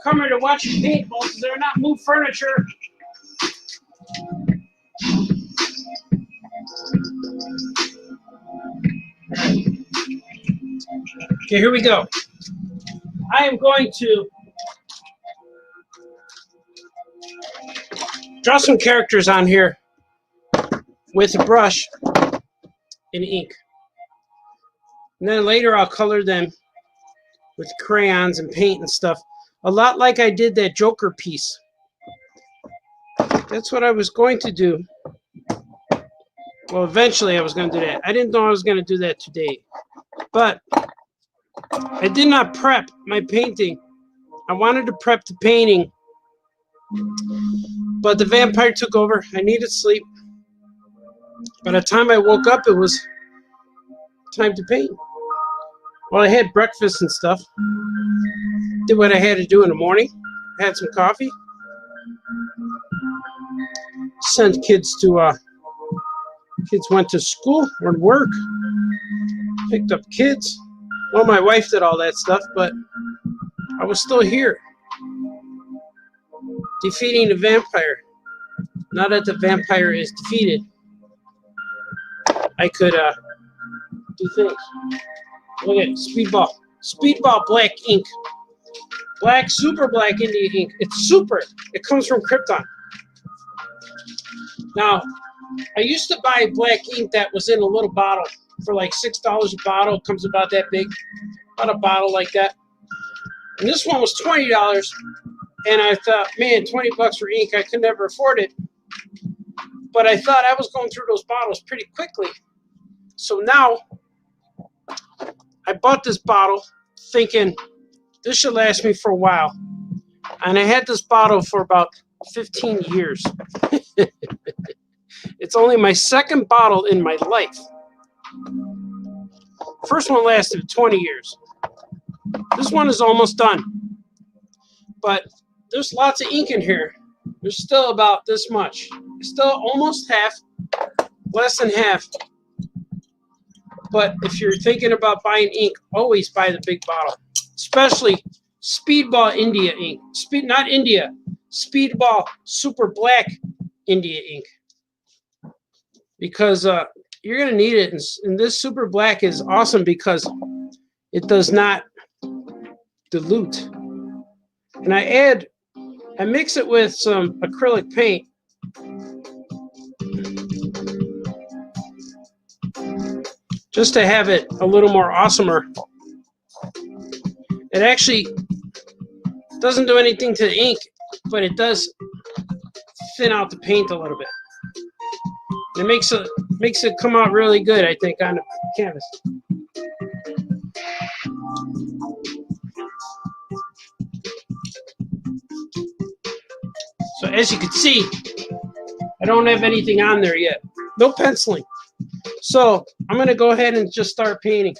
Come here to watch you paintballs. They're not move furniture. Okay, here we go. I am going to draw some characters on here with a brush and ink. And then later I'll color them with crayons and paint and stuff. A lot like I did that Joker piece. That's what I was going to do. Well, eventually I was going to do that. I didn't know I was going to do that today. But I did not prep my painting. I wanted to prep the painting, but the vampire took over. I needed sleep. By the time I woke up, it was time to paint. Well, I had breakfast and stuff. Did what I had to do in the morning. Had some coffee. Sent kids to, kids went to school or to work. Picked up kids. Well, my wife did all that stuff, but I was still here. Defeating the vampire. Now that the vampire is defeated, I could do things. Look at Speedball. Speedball black ink. Black, super black India ink. It's super. It comes from Krypton. Now, I used to buy black ink that was in a little bottle for like $6 a bottle. It comes about that big. About a bottle like that. And this one was $20. And I thought, man, $20 for ink, I could never afford it. But I thought I was going through those bottles pretty quickly. So now, I bought this bottle thinking this should last me for a while. And I had this bottle for about 15 years. It's only my second bottle in my life. First one lasted 20 years. This one is almost done. But there's lots of ink in here. There's still about this much. Still almost half, less than half. But if you're thinking about buying ink, always buy the big bottle. Especially Speedball India ink. Not India. Speedball Super Black India ink. Because you're going to need it. And this Super Black is awesome because it does not dilute. And I mix it with some acrylic paint. Just to have it a little more awesomer. It actually doesn't do anything to the ink, but it does thin out the paint a little bit. It makes it come out really good, I think, on the canvas. So as you can see, I don't have anything on there yet. No penciling. So I'm going to go ahead and just start painting.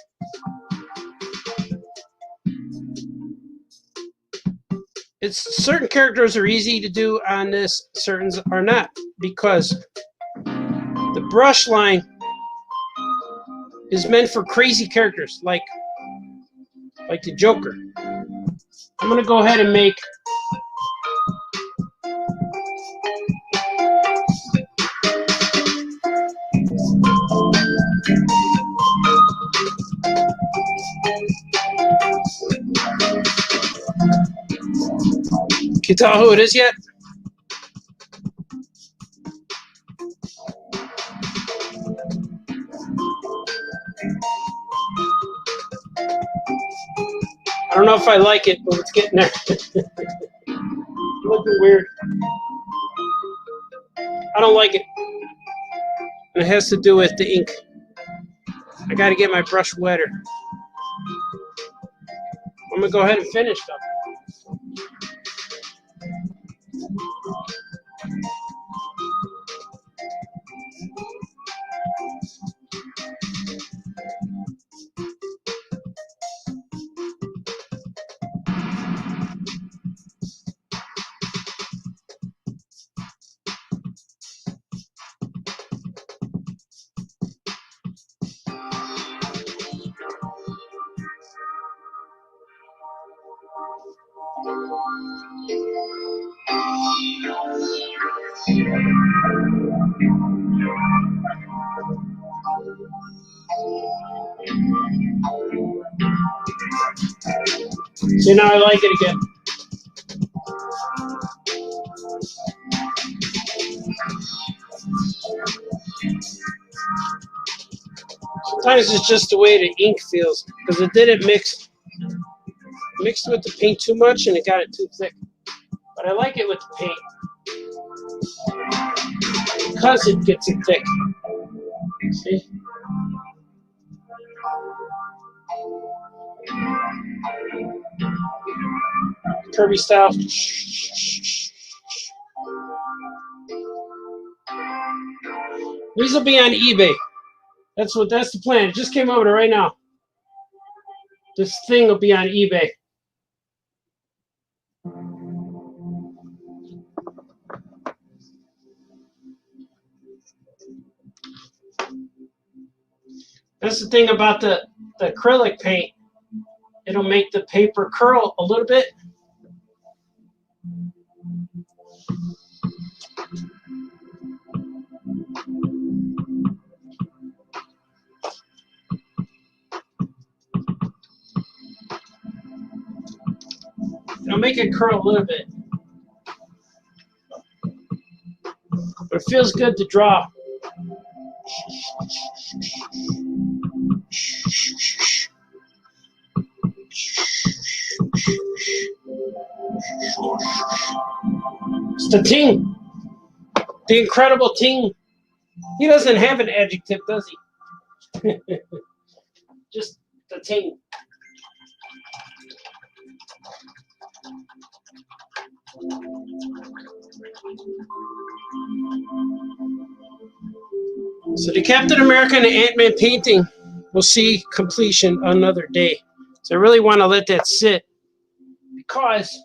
Certain characters are easy to do on this, certain are not, because the brush line is meant for crazy characters like the Joker. I'm going to go ahead and make Can you tell who it is yet? I don't know if I like it, but it's getting there. Looking weird. I don't like it. And it has to do with the ink. I got to get my brush wetter. I'm going to go ahead and finish though. See, now I like it again. Sometimes it's just the way the ink feels, because it didn't mix. Mixed with the paint too much and it got it too thick. But I like it with the paint because it gets it thick. See? Kirby style. These will be on eBay. That's the plan. It just came over to right now. This thing will be on eBay. That's the thing about the acrylic paint. It'll make the paper curl a little bit. It'll make it curl a little bit. But it feels good to draw. It's the ting. The incredible ting. He doesn't have an adjective, does he? Just the ting. So the Captain America and the Ant-Man painting will see completion another day. So I really want to let that sit because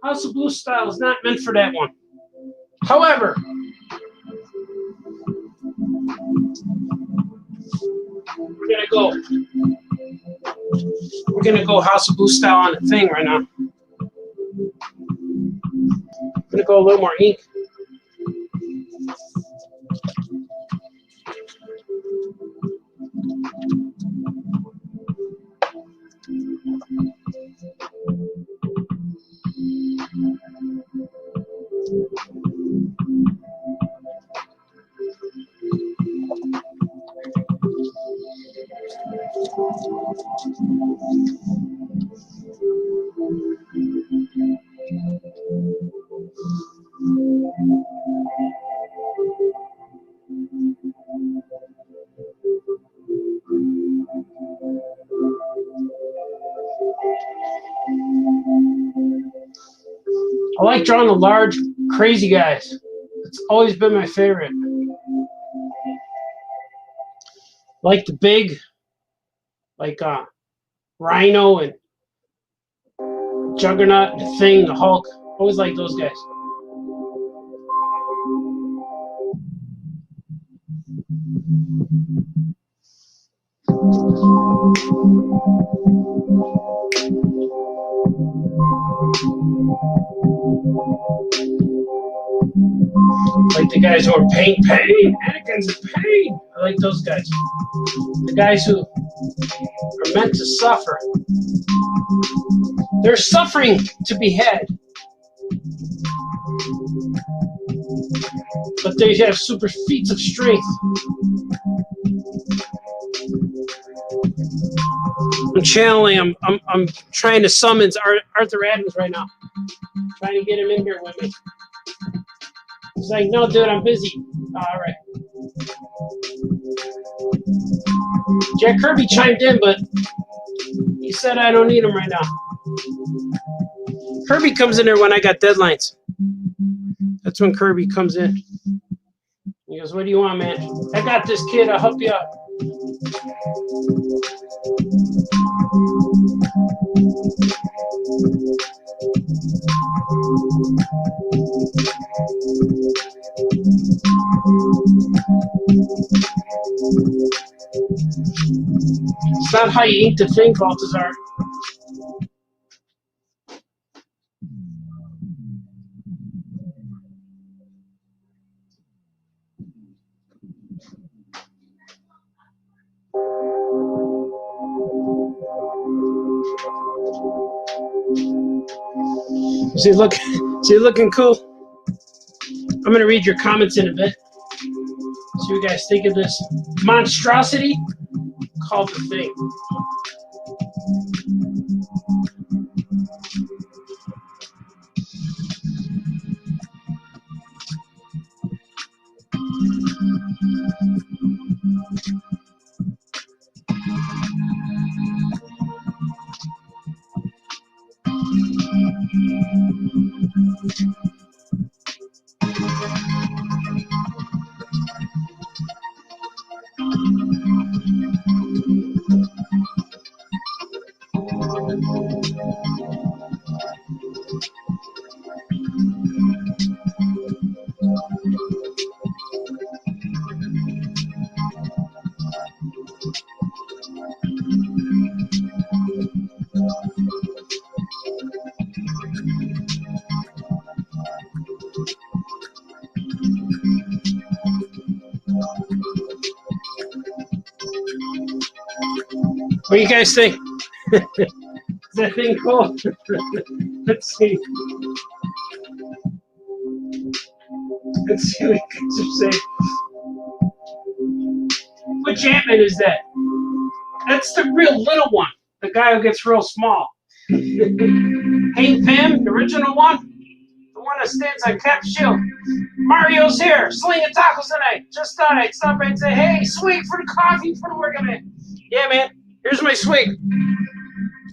House of Blue style is not meant for that one. However, we're gonna go House of Blue style on the thing right now. I'm gonna go a little more ink. I like drawing the large, crazy guys. It's always been my favorite. Like the big, like Rhino and Juggernaut, the Thing, the Hulk. Always like those guys. Like the guys who are pain. Anakin's in pain. I like those guys. The guys who are meant to suffer. There's suffering to be had. But they have super feats of strength. I'm channeling. I'm trying to summon Arthur Adams right now. Trying to get him in here with me. He's like, no, dude, I'm busy. All right. Jack Kirby chimed in, but he said I don't need him right now. Kirby comes in there when I got deadlines. That's when Kirby comes in. He goes, what do you want, man? I got this, kid. I'll help you out. It's not how you ink the thing, Baltazar. See, looking cool. I'm gonna read your comments in a bit. See what you guys think of this monstrosity called the Thing. What do you guys think? Is that thing cool? Let's see. Let's see what you guys are saying. Which Ant-Man is that? That's the real little one. The guy who gets real small. Hank Pym, the original one? The one that stands on Cap's shield. Mario's here, slinging tacos tonight. Just thought I'd stop by and say, hey, swig for the coffee for the working man. Yeah, man, here's my swig.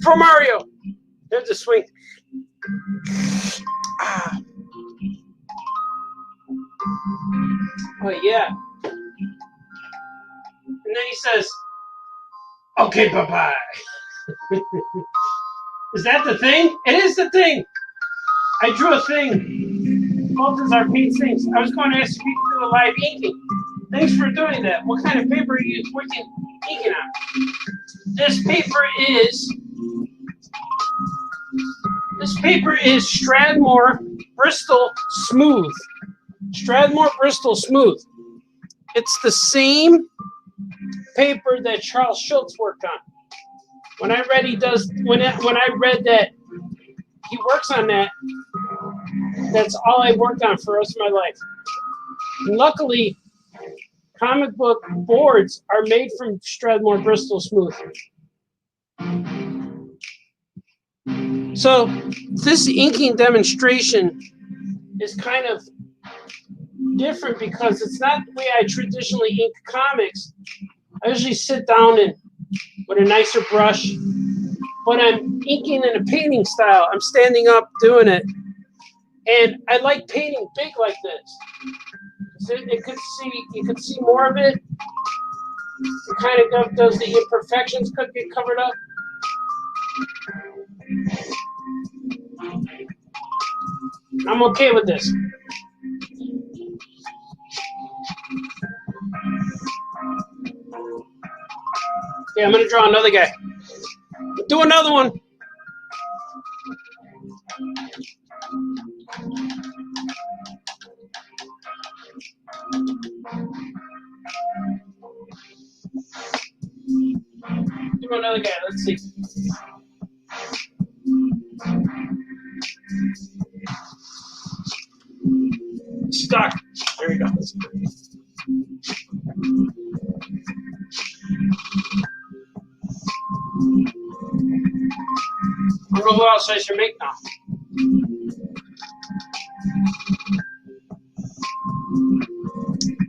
For Mario. There's the swing. Ah. Oh, yeah. And then he says, okay, bye-bye. Is that the Thing? It is the Thing. I drew a thing. Balthazar paints things. I was going to ask if you could do a live inking. Thanks for doing that. What kind of paper are you inking on? This paper is Strathmore Bristol Smooth. Strathmore Bristol Smooth. It's the same paper that Charles Schultz worked on. When I read that he works on that, that's all I worked on for the rest of my life. And luckily, comic book boards are made from Strathmore Bristol Smooth. So this inking demonstration is kind of different because it's not the way I traditionally ink comics. I usually sit down and with a nicer brush, but I'm inking in a painting style. I'm standing up doing it. And I like painting big like this. So you could see more of it. It kind of does the imperfections could get covered up. I'm okay with this. Okay, I'm gonna draw another guy. Do another one. Do another guy. Let's see. Stuck. There we go. I don't know who else I should make now.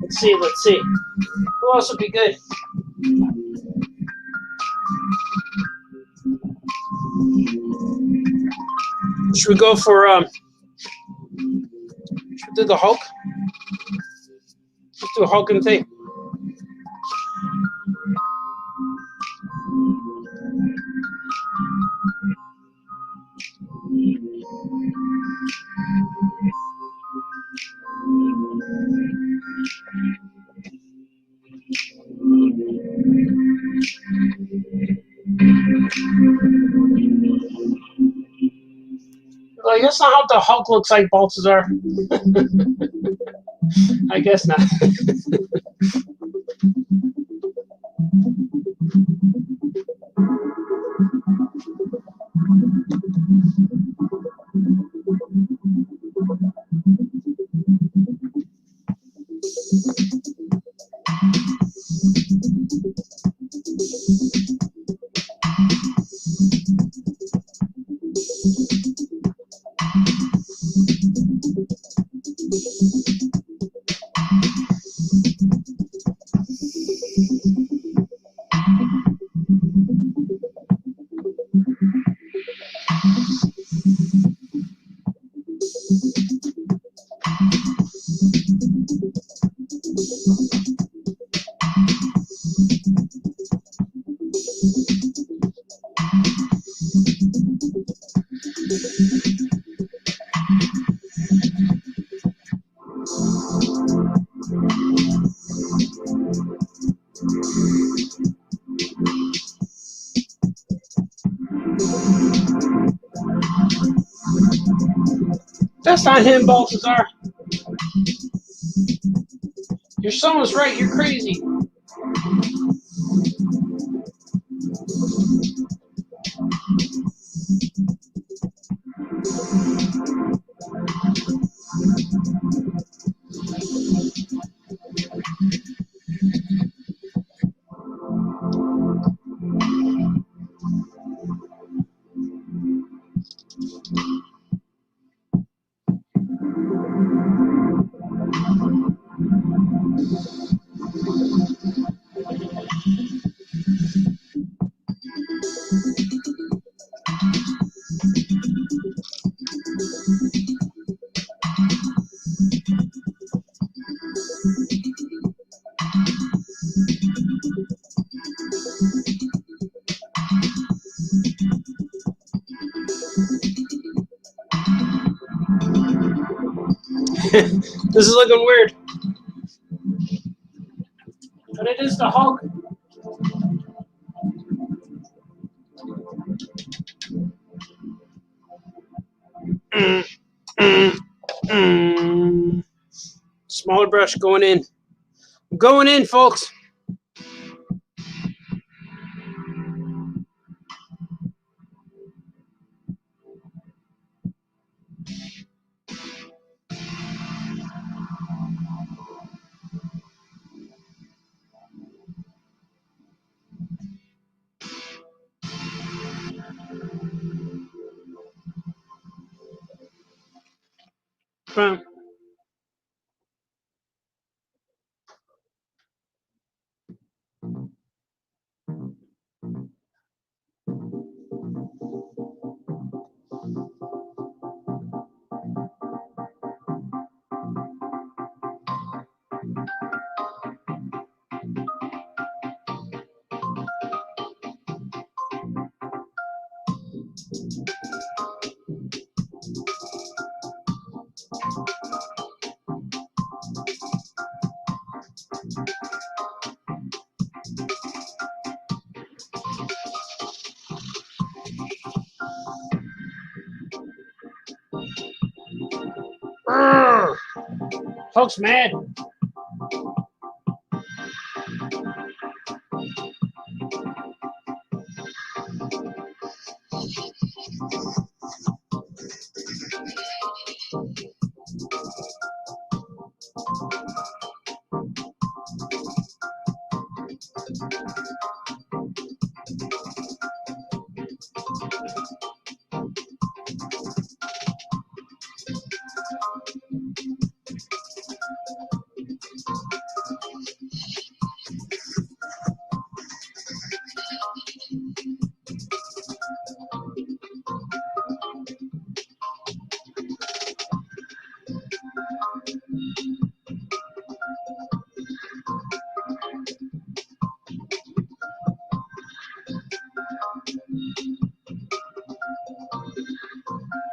Let's see. Who else would be good? Should we go for should we do the Hulk? Let's do a Hulk and thing. Well, that's not how the Hulk looks like, Balthazar. I guess not. That's not him, Balthazar. Your son was right. You're crazy. This is looking weird. But it is the Hulk. Smaller brush going in. Going in, folks. Boom. Hulk's mad.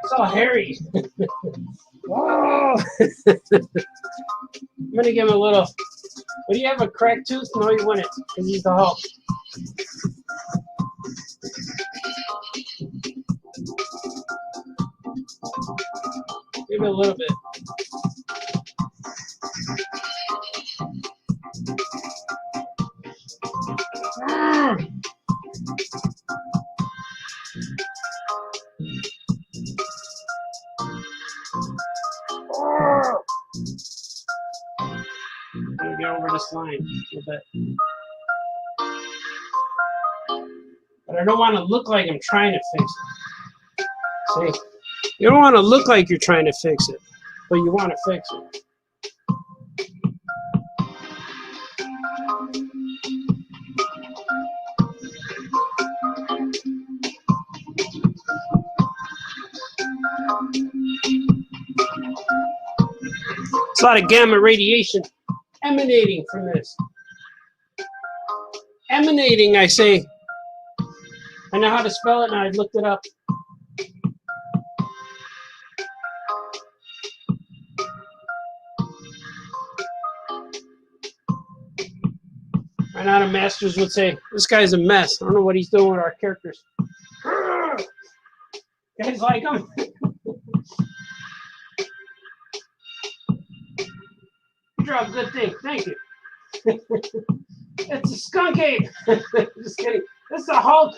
It's all hairy. Oh. I'm gonna give him a little. What do you have, a cracked tooth? No, you wouldn't, because he's the Hulk. Maybe a little bit. I'm gonna get over this line a little bit. But I don't want to look like I'm trying to fix it. See? You don't want to look like you're trying to fix it, but you want to fix it. It's a lot of gamma radiation emanating from this. Emanating, I say. I know how to spell it, and I looked it up. Right now, the masters would say, this guy's a mess. I don't know what he's doing with our characters. You guys like him? You draw a good thing. Thank you. It's a skunk ape. Just kidding. This is a Hulk.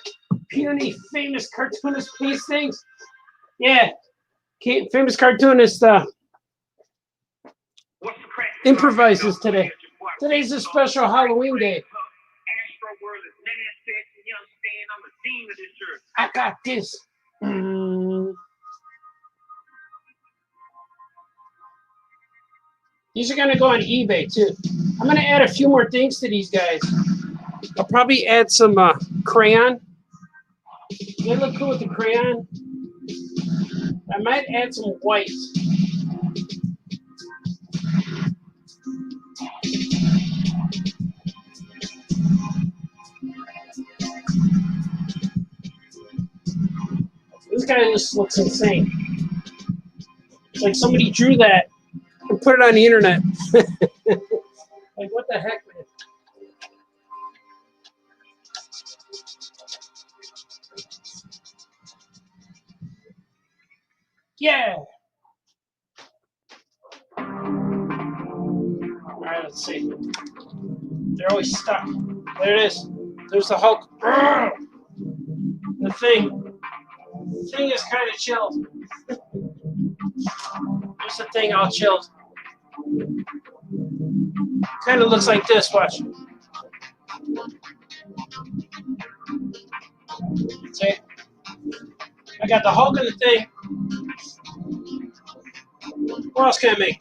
Puny, famous cartoonist piece things. Yeah. Famous cartoonist improvises today. Today's a special Halloween day. I got this. These are going to go on eBay too. I'm going to add a few more things to these guys. I'll probably add some crayon. They look cool with the crayon. I might add some white. This guy just looks insane. It's like somebody drew that and put it on the internet. Like, what the heck, man? Yeah. All right, let's see. They're always stuck. There it is. There's the Hulk. The thing. The thing is kind of chilled. There's the thing all chilled. Kind of looks like this. Watch. See? I got the Hulk and the thing. What else can I make?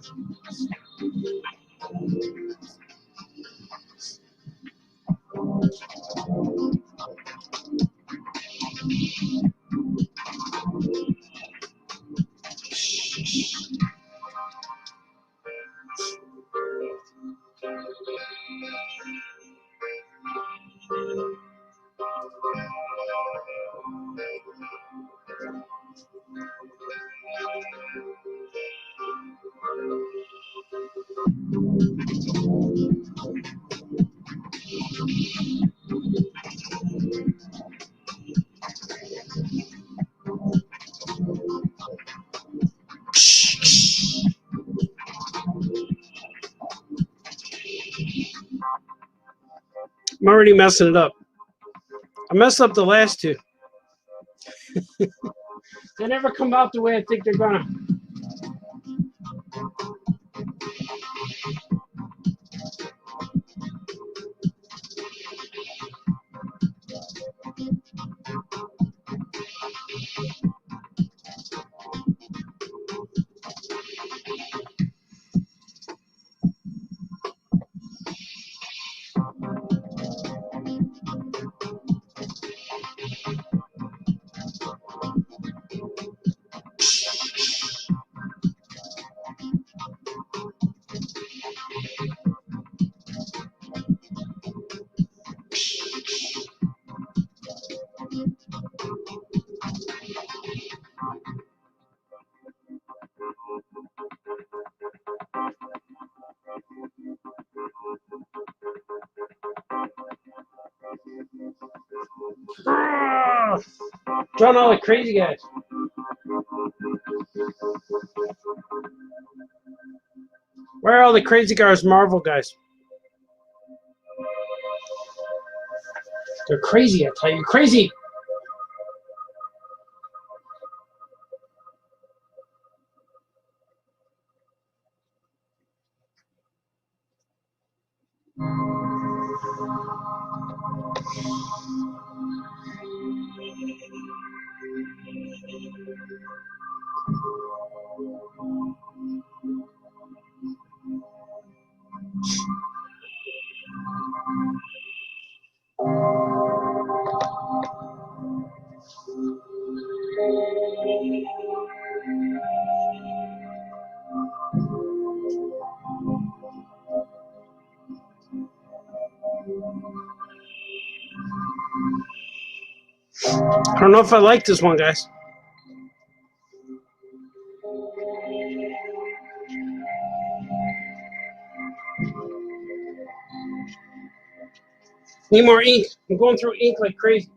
I'm already messing it up. I messed up the last two. They never come out the way I think they're gonna. Drawing all the crazy guys. Where are all the crazy guys, Marvel guys? They're crazy, I tell you. Crazy! I don't know if I like this one, guys. Need more ink. I'm going through ink like crazy.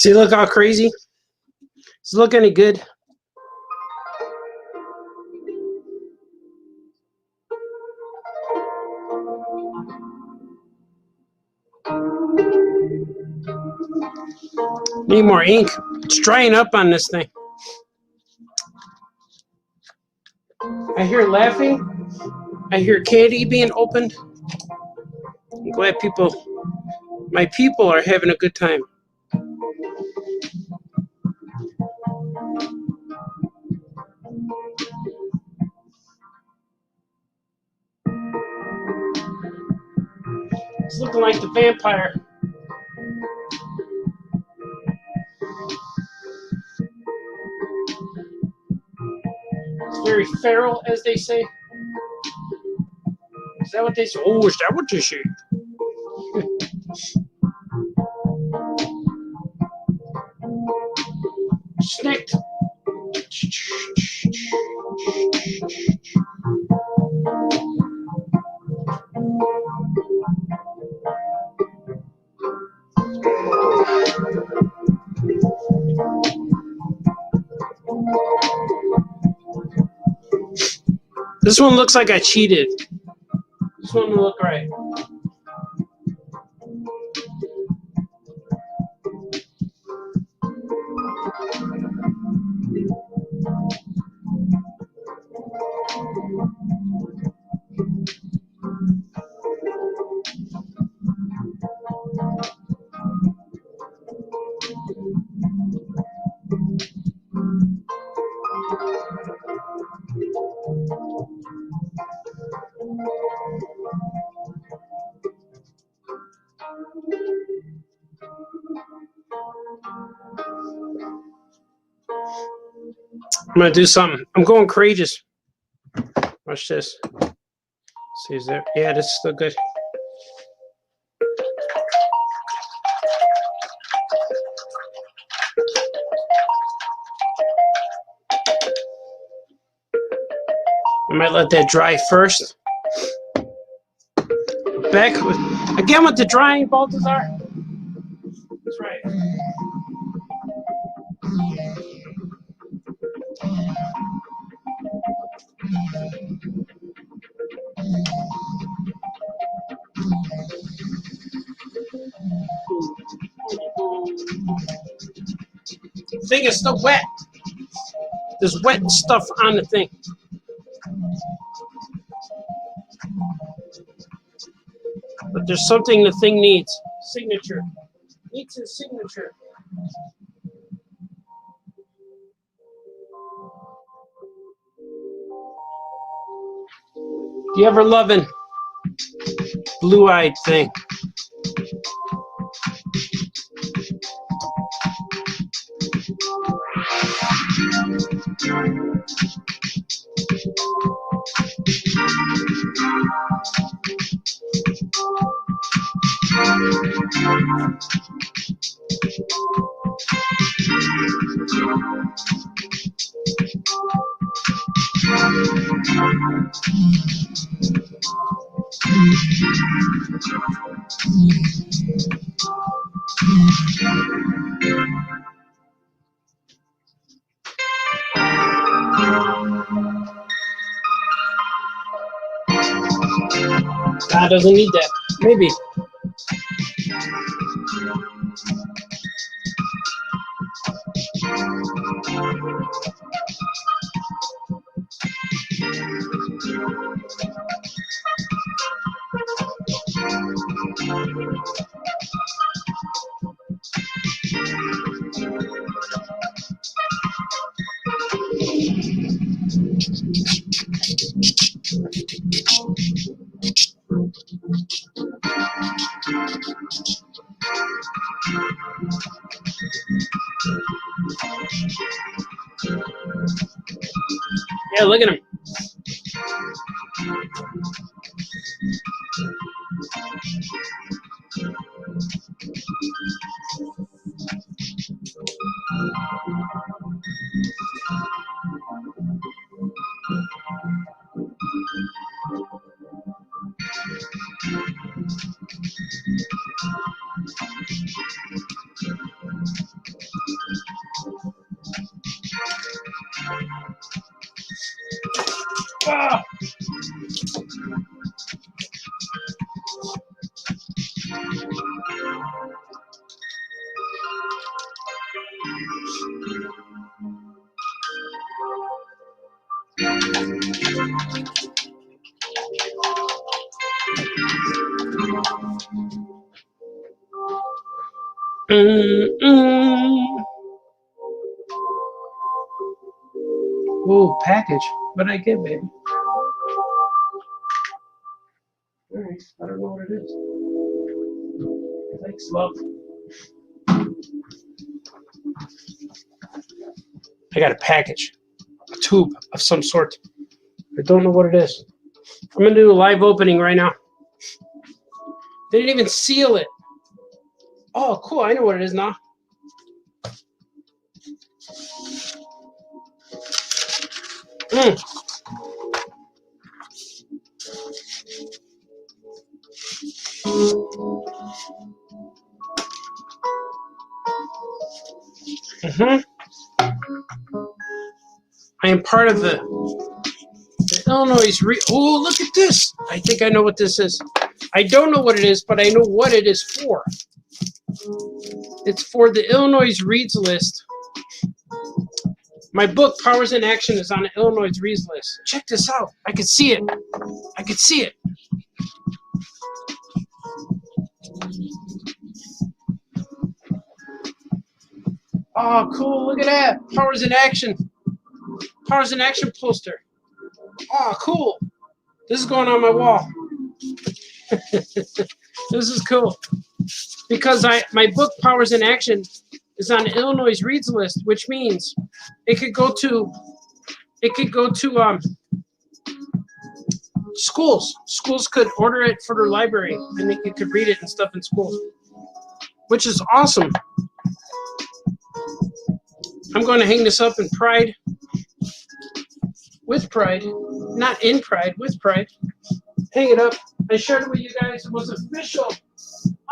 See, look how crazy. Does it look any good? Need more ink. It's drying up on this thing. I hear laughing. I hear candy being opened. I'm glad my people are having a good time. It's looking like the vampire. It's very feral, as they say. Is that what they say? Oh, is that what they say? Snicked. This one looks like I cheated. This one will look right. I'm gonna do something. I'm going courageous. Watch this. See, is there? Yeah, this is still good. I might let that dry first. Back again with the drying, Balthazar. That's right. The thing is still wet. There's wet stuff on the thing. But there's something the thing needs. Signature. Needs his signature. You ever loving blue-eyed thing? God doesn't need that. Maybe. Yeah, look at him. Ah. Ooh, package. What did I get, baby? Alright, I don't know what it is. Thanks, love. I got a package. A tube of some sort. I don't know what it is. I'm going to do a live opening right now. They didn't even seal it. Oh, cool. I know what it is now. I am part of the Illinois. Oh, look at this. I think I know what this is. I don't know what it is, but I know what it is for. It's for the Illinois Reads List. My book, Powers in Action, is on the Illinois Reads List. Check this out. I can see it. I can see it. Oh, cool. Look at that. Powers in Action. Powers in Action poster. Oh, cool. This is going on my wall. This is cool. Because my book, Powers in Action, is on the Illinois Reads List, which means it could go to schools. Schools could order it for their library, and they could read it and stuff in schools, which is awesome. I'm going to hang this up in pride. with pride, not in pride, with pride. Hang it up. I shared it with you guys. It was official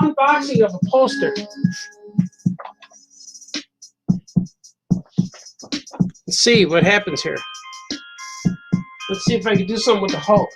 unboxing of a poster. Let's see what happens here. Let's see if I can do something with the Hulk.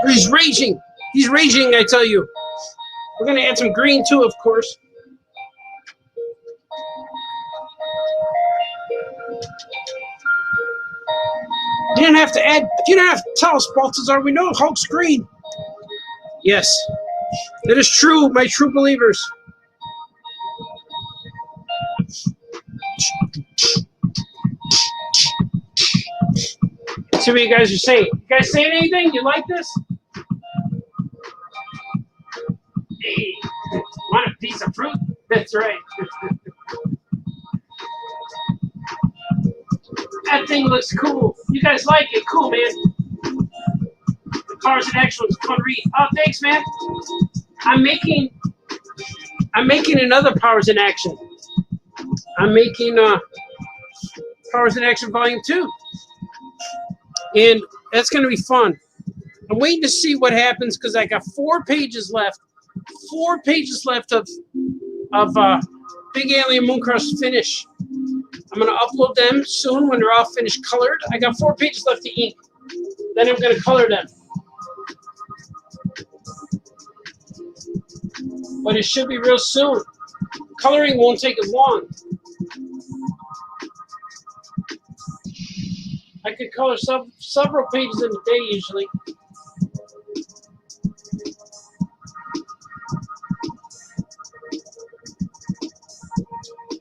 He's raging. He's raging, I tell you. We're going to add some green too, of course. You didn't have to add, you didn't have to tell us, Baltazar. We know Hulk's green. Yes, it is true, my true believers. See what you guys are saying. You guys saying anything? You like this? Hey, want a piece of fruit? That's right. That thing looks cool. You guys like it? Cool, man. The Cars in Action was a fun read. Oh, thanks, man. I'm making another Powers in Action. I'm making Powers in Action Volume 2. And that's going to be fun. I'm waiting to see what happens because I got 4 pages left. 4 pages left of Big Alien Mooncrush finish. I'm going to upload them soon when they're all finished colored. I got 4 pages left to ink. Then I'm going to color them. But it should be real soon. Coloring won't take as long. I could color several pages in a day usually.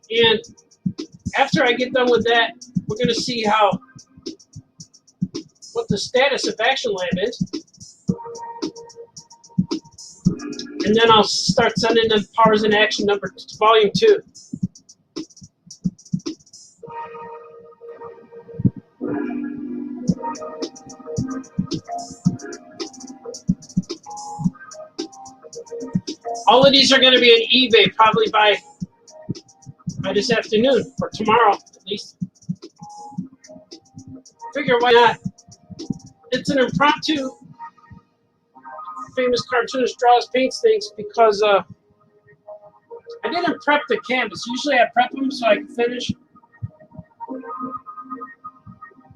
And after I get done with that, we're going to see what the status of Action Lab is. And then I'll start sending them Powers in Action Volume 2. All of these are going to be on eBay probably by this afternoon, or tomorrow at least. Figure why not? It's an impromptu famous cartoonist draws, paints things because I didn't prep the canvas. Usually I prep them so I can finish.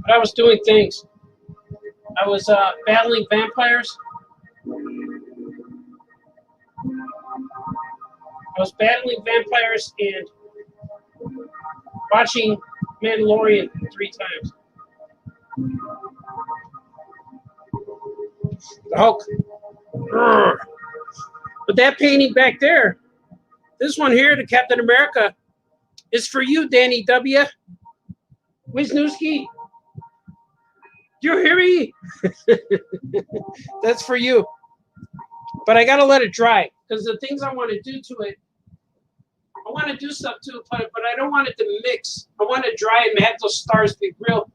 But I was doing things. I was battling vampires. I was battling vampires and watching Mandalorian 3 times. The Hulk. But that painting back there, this one here, the Captain America, is for you, Danny W. Wisniewski. Do you hear me? That's for you. But I got to let it dry because the things I want to do to it, I want to do stuff to it, but I don't want it to mix. I want to dry and have those stars be real,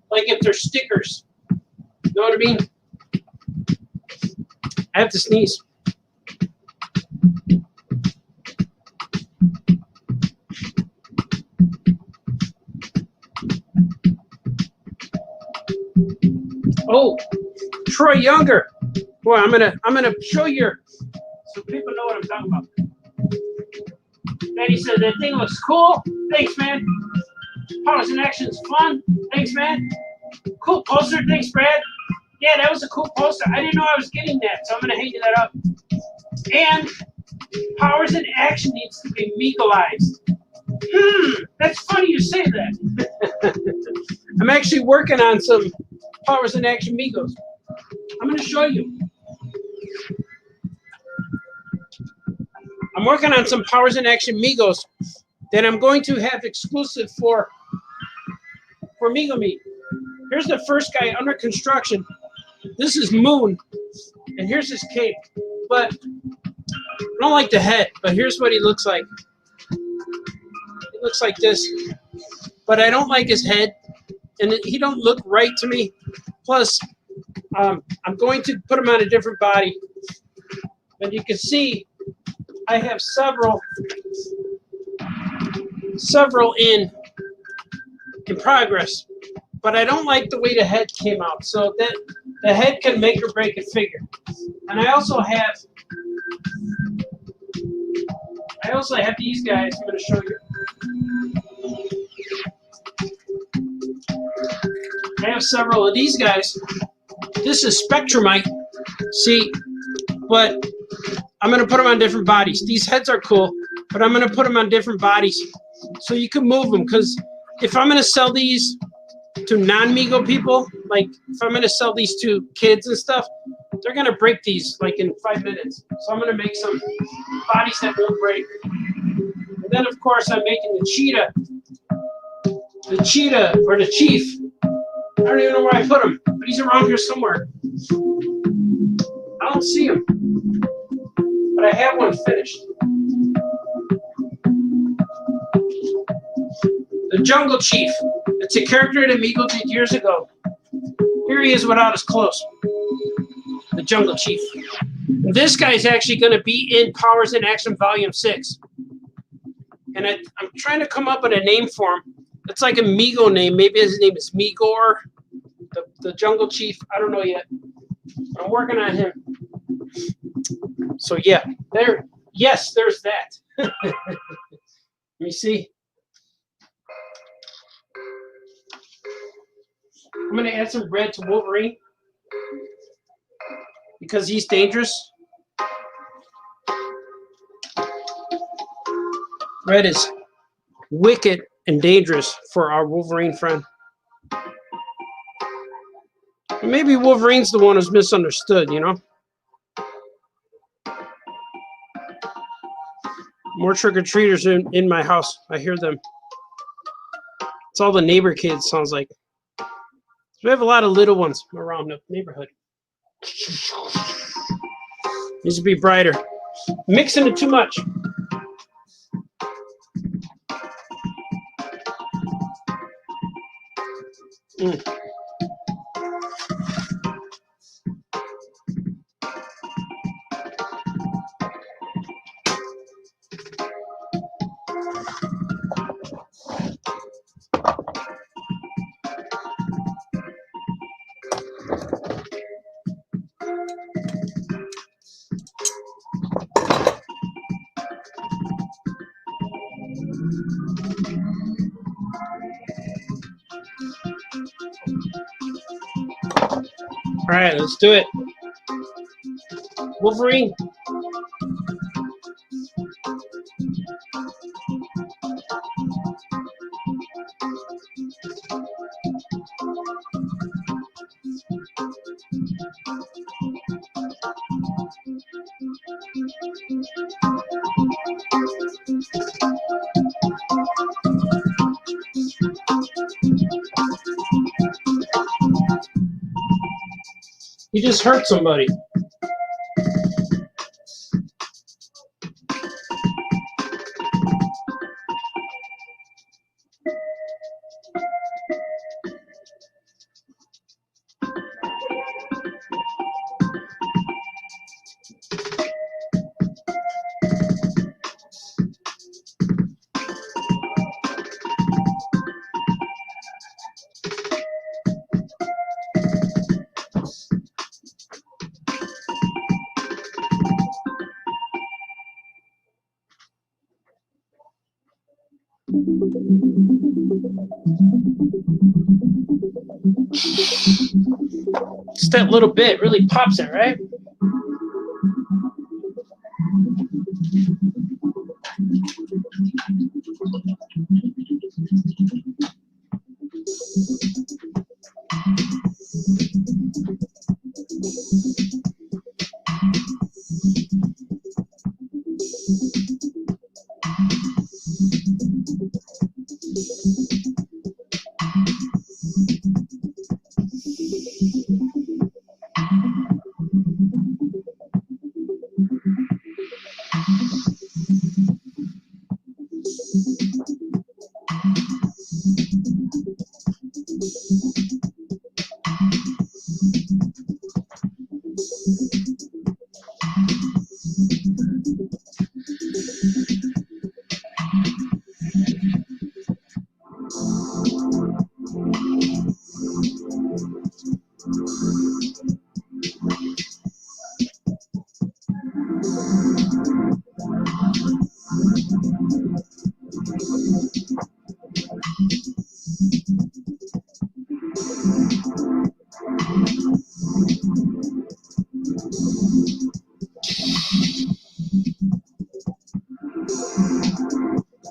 like if they're stickers. You know what I mean? I have to sneeze. Oh, Troy Younger. Boy, I'm gonna show your so people know what I'm talking about. Betty said, that thing looks cool. Thanks, man. Powers in Action is fun. Thanks, man. Cool poster. Thanks, Brad. Yeah, that was a cool poster. I didn't know I was getting that, so I'm going to hang that up. And Powers in Action needs to be Meagleized. That's funny you say that. I'm actually working on some Powers in Action Migos. I'm going to show you. I'm working on some Powers in Action Migos that I'm going to have exclusive for Migo Meet. Here's the first guy under construction. This is Moon, and here's his cape. But I don't like the head, but here's what he looks like. He looks like this, but I don't like his head, and he don't look right to me. Plus, I'm going to put him on a different body. But you can see I have several in progress, but I don't like the way the head came out. So that the head can make or break a figure. And I also have these guys. I'm going to show you. I have several of these guys. This is Spectrumite. See, but I'm going to put them on different bodies. These heads are cool, but I'm going to put them on different bodies so you can move them. Because if I'm going to sell these to non-Migo people, like if I'm going to sell these to kids and stuff, they're going to break these like in 5 minutes. So I'm going to make some bodies that won't break. And then, of course, I'm making the Cheetah. The Cheetah, or the Chief. I don't even know where I put him, but he's around here somewhere. I don't see him. But I have one finished. The Jungle Chief. It's a character that Migo did years ago. Here he is without his clothes. The Jungle Chief. And this guy's actually going to be in Powers in Action Volume 6. And I'm trying to come up with a name for him. It's like a Migo name. Maybe his name is Migor. The Jungle Chief. I don't know yet. But I'm working on him. So yeah, there's that. Let me see. I'm going to add some red to Wolverine because he's dangerous. Red is wicked and dangerous for our Wolverine friend. Maybe Wolverine's the one who's misunderstood, you know? More trick-or-treaters in my house. I hear them. It's all the neighbor kids, sounds like. We have a lot of little ones around the neighborhood. Needs to be brighter. Mixing it too much. All right, let's do it. Wolverine. You just hurt somebody. Just that little bit really pops it, right?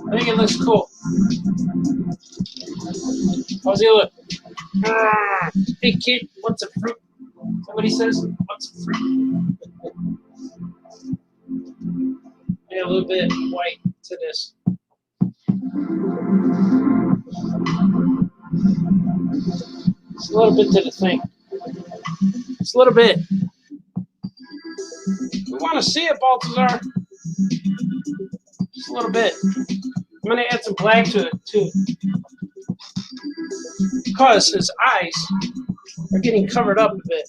I think it looks cool. How's he look? Hey kid, what's a fruit? Somebody says, what's a fruit? Add a little bit of white to this. Just a little bit to the thing. Just a little bit. We want to see it, Balthazar. Just a little bit. I'm going to add some black to it, too. Because his eyes are getting covered up a bit.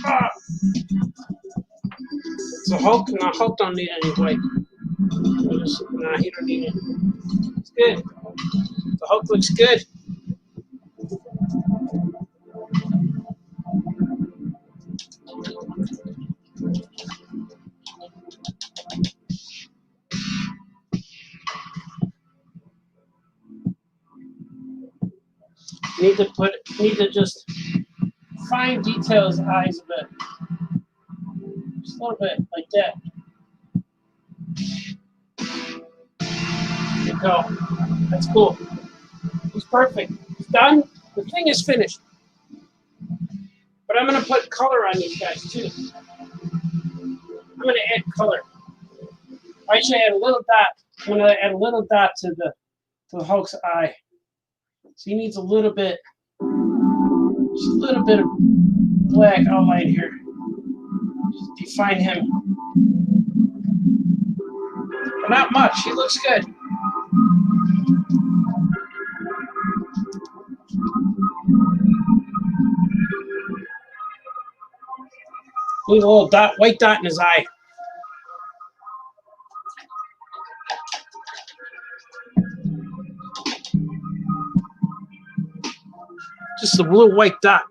Ah. So Hulk, no, Hulk don't need any white. Nah, he don't need it. It's good. The Hulk looks good. Need to just fine detail his eyes a bit. Just a little bit, like that. There you go. That's cool. He's perfect. He's done. The thing is finished. But I'm going to put color on these guys, too. I'm going to add color. I should add a little dot. I'm going to add a little dot to the Hulk's eye. So he needs a little bit, just a little bit of black outline here. Just define him. But not much. He looks good. Need a little dot, white dot in his eye. Just a little white dot.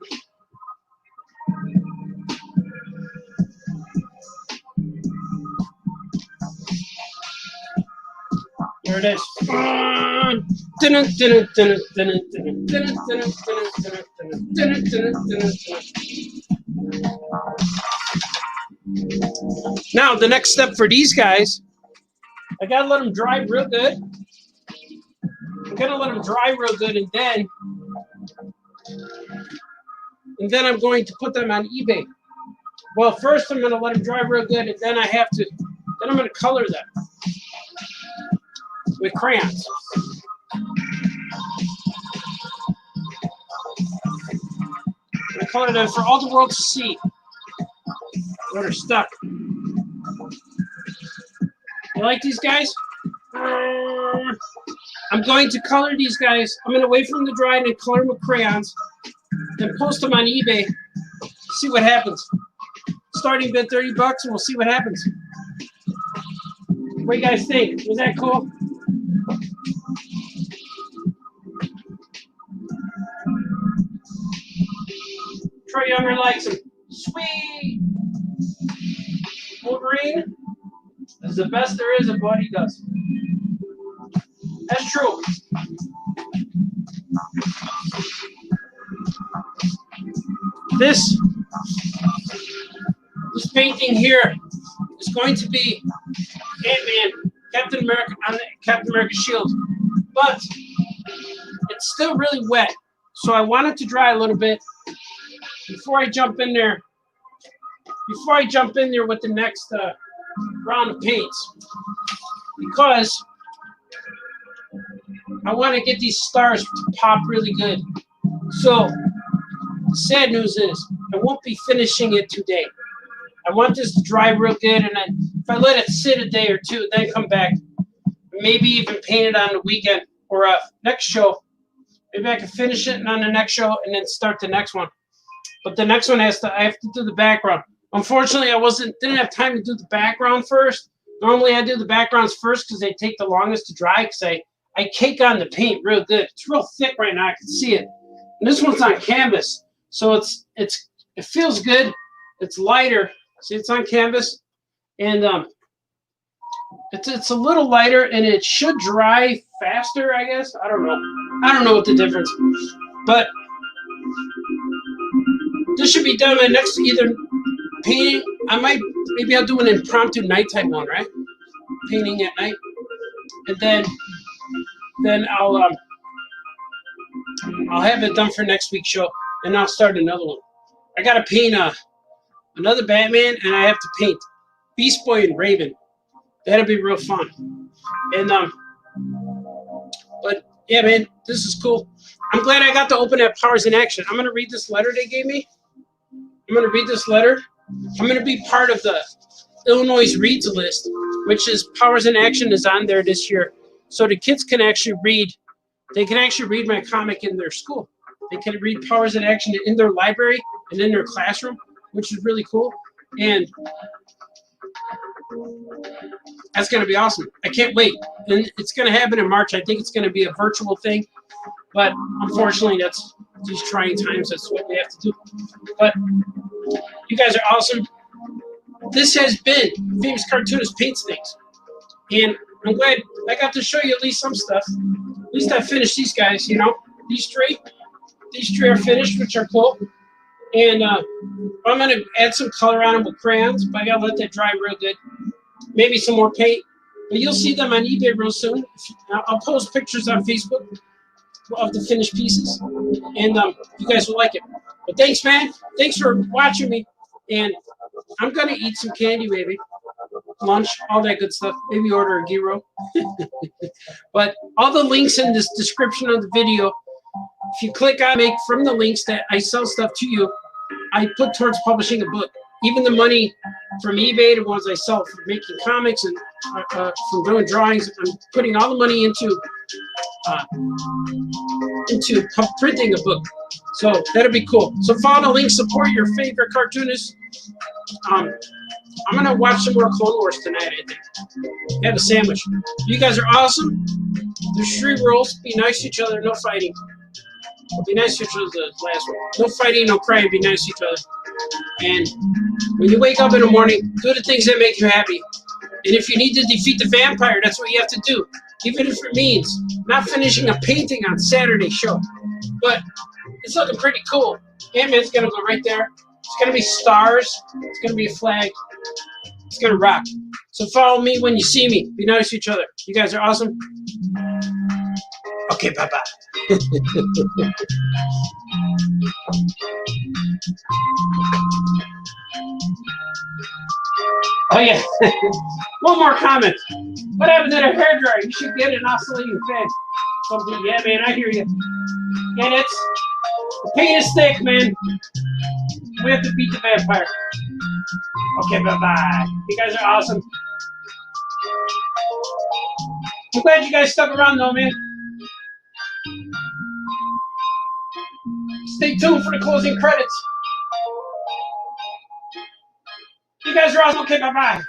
Here it is. Now, the next step for these guys, I gotta let them dry real good. I'm gonna let them dry real good, and then I'm going to put them on eBay. Well, first I'm gonna let them dry real good, and then I'm gonna color them with crayons. I'm gonna color them for all the world to see where they're stuck. You like these guys? I'm going to color these guys. I'm going to wait for them to dry and then color them with crayons. Then post them on eBay. See what happens. Starting bid $30 and we'll see what happens. What do you guys think? Was that cool? Troy Younger likes them. Sweet! Wolverine is the best there is at what he does. That's true. This painting here is going to be Ant-Man, Captain America on the Captain America shield, but it's still really wet, so I want it to dry a little bit before I jump in there. Before I jump in there with the next round of paints, because I want to get these stars to pop really good. So the sad news is I won't be finishing it today. I want this to dry real good, and then if I let it sit a day or two, then come back, maybe even paint it on the weekend or next show. Maybe I can finish it on the next show and then start the next one. But the next one I have to do the background. Unfortunately, didn't have time to do the background first. Normally I do the backgrounds first because they take the longest to dry, because I cake on the paint real good. It's real thick right now. I can see it. And this one's on canvas, so it feels good. It's lighter. See, it's on canvas, and it's a little lighter, and it should dry faster, I guess. I don't know. I don't know what the difference, but this should be done by next either painting. Maybe I'll do an impromptu nighttime one, right? Painting at night, and then I'll have it done for next week's show, and I'll start another one. I gotta paint another Batman, and I have to paint Beast Boy and Raven. That'll be real fun. And but yeah, man, this is cool. I'm glad I got to open that Powers in Action. I'm gonna read this letter they gave me. I'm gonna read this letter. I'm gonna be part of the Illinois Reads list, which is Powers in Action is on there this year, so the kids can actually read. They can actually read my comic in their school. They can read Powers in Action in their library and in their classroom, which is really cool. And that's going to be awesome. I can't wait. And it's going to happen in March. I think it's going to be a virtual thing. But unfortunately, that's these trying times. That's what we have to do. But you guys are awesome. This has been Famous Cartoonist Paints Things. And I'm glad I got to show you at least some stuff. At least I finished these guys, you know. These three are finished, which are cool. And I'm going to add some color on them with crayons, but I got to let that dry real good. Maybe some more paint. But you'll see them on eBay real soon. I'll post pictures on Facebook of the finished pieces, and you guys will like it. But thanks, man. Thanks for watching me. And I'm going to eat some candy, maybe. Lunch, all that good stuff. Maybe order a gyro. But all the links in this description of the video, if you click on make from the links that I sell stuff to you, I put towards publishing a book. Even the money from eBay, the ones I sell for making comics and from doing drawings, I'm putting all the money into printing a book. So that'll be cool. So follow the link, support your favorite cartoonist. I'm gonna watch some more Clone Wars tonight, I think. Have a sandwich. You guys are awesome. There's 3 rules. Be nice to each other, no fighting. Be nice to each other, the last one. No fighting, no crying, be nice to each other. And when you wake up in the morning, do the things that make you happy. And if you need to defeat the vampire, that's what you have to do. Even if it means not finishing a painting on Saturday's show. But it's looking pretty cool. Ant-Man's gonna go right there. It's gonna be stars. It's gonna be a flag. It's gonna rock. So follow me when you see me. Be nice to each other. You guys are awesome. Okay, bye-bye. Oh, yeah. One more comment. What happened to the hairdryer? You should get an oscillating fan. Something. Yeah, man, I hear you. And the paint is thick, man. We have to beat the vampire. Okay, bye-bye. You guys are awesome. I'm glad you guys stuck around, though, man. Stay tuned for the closing credits. You guys are awesome. Okay, bye-bye.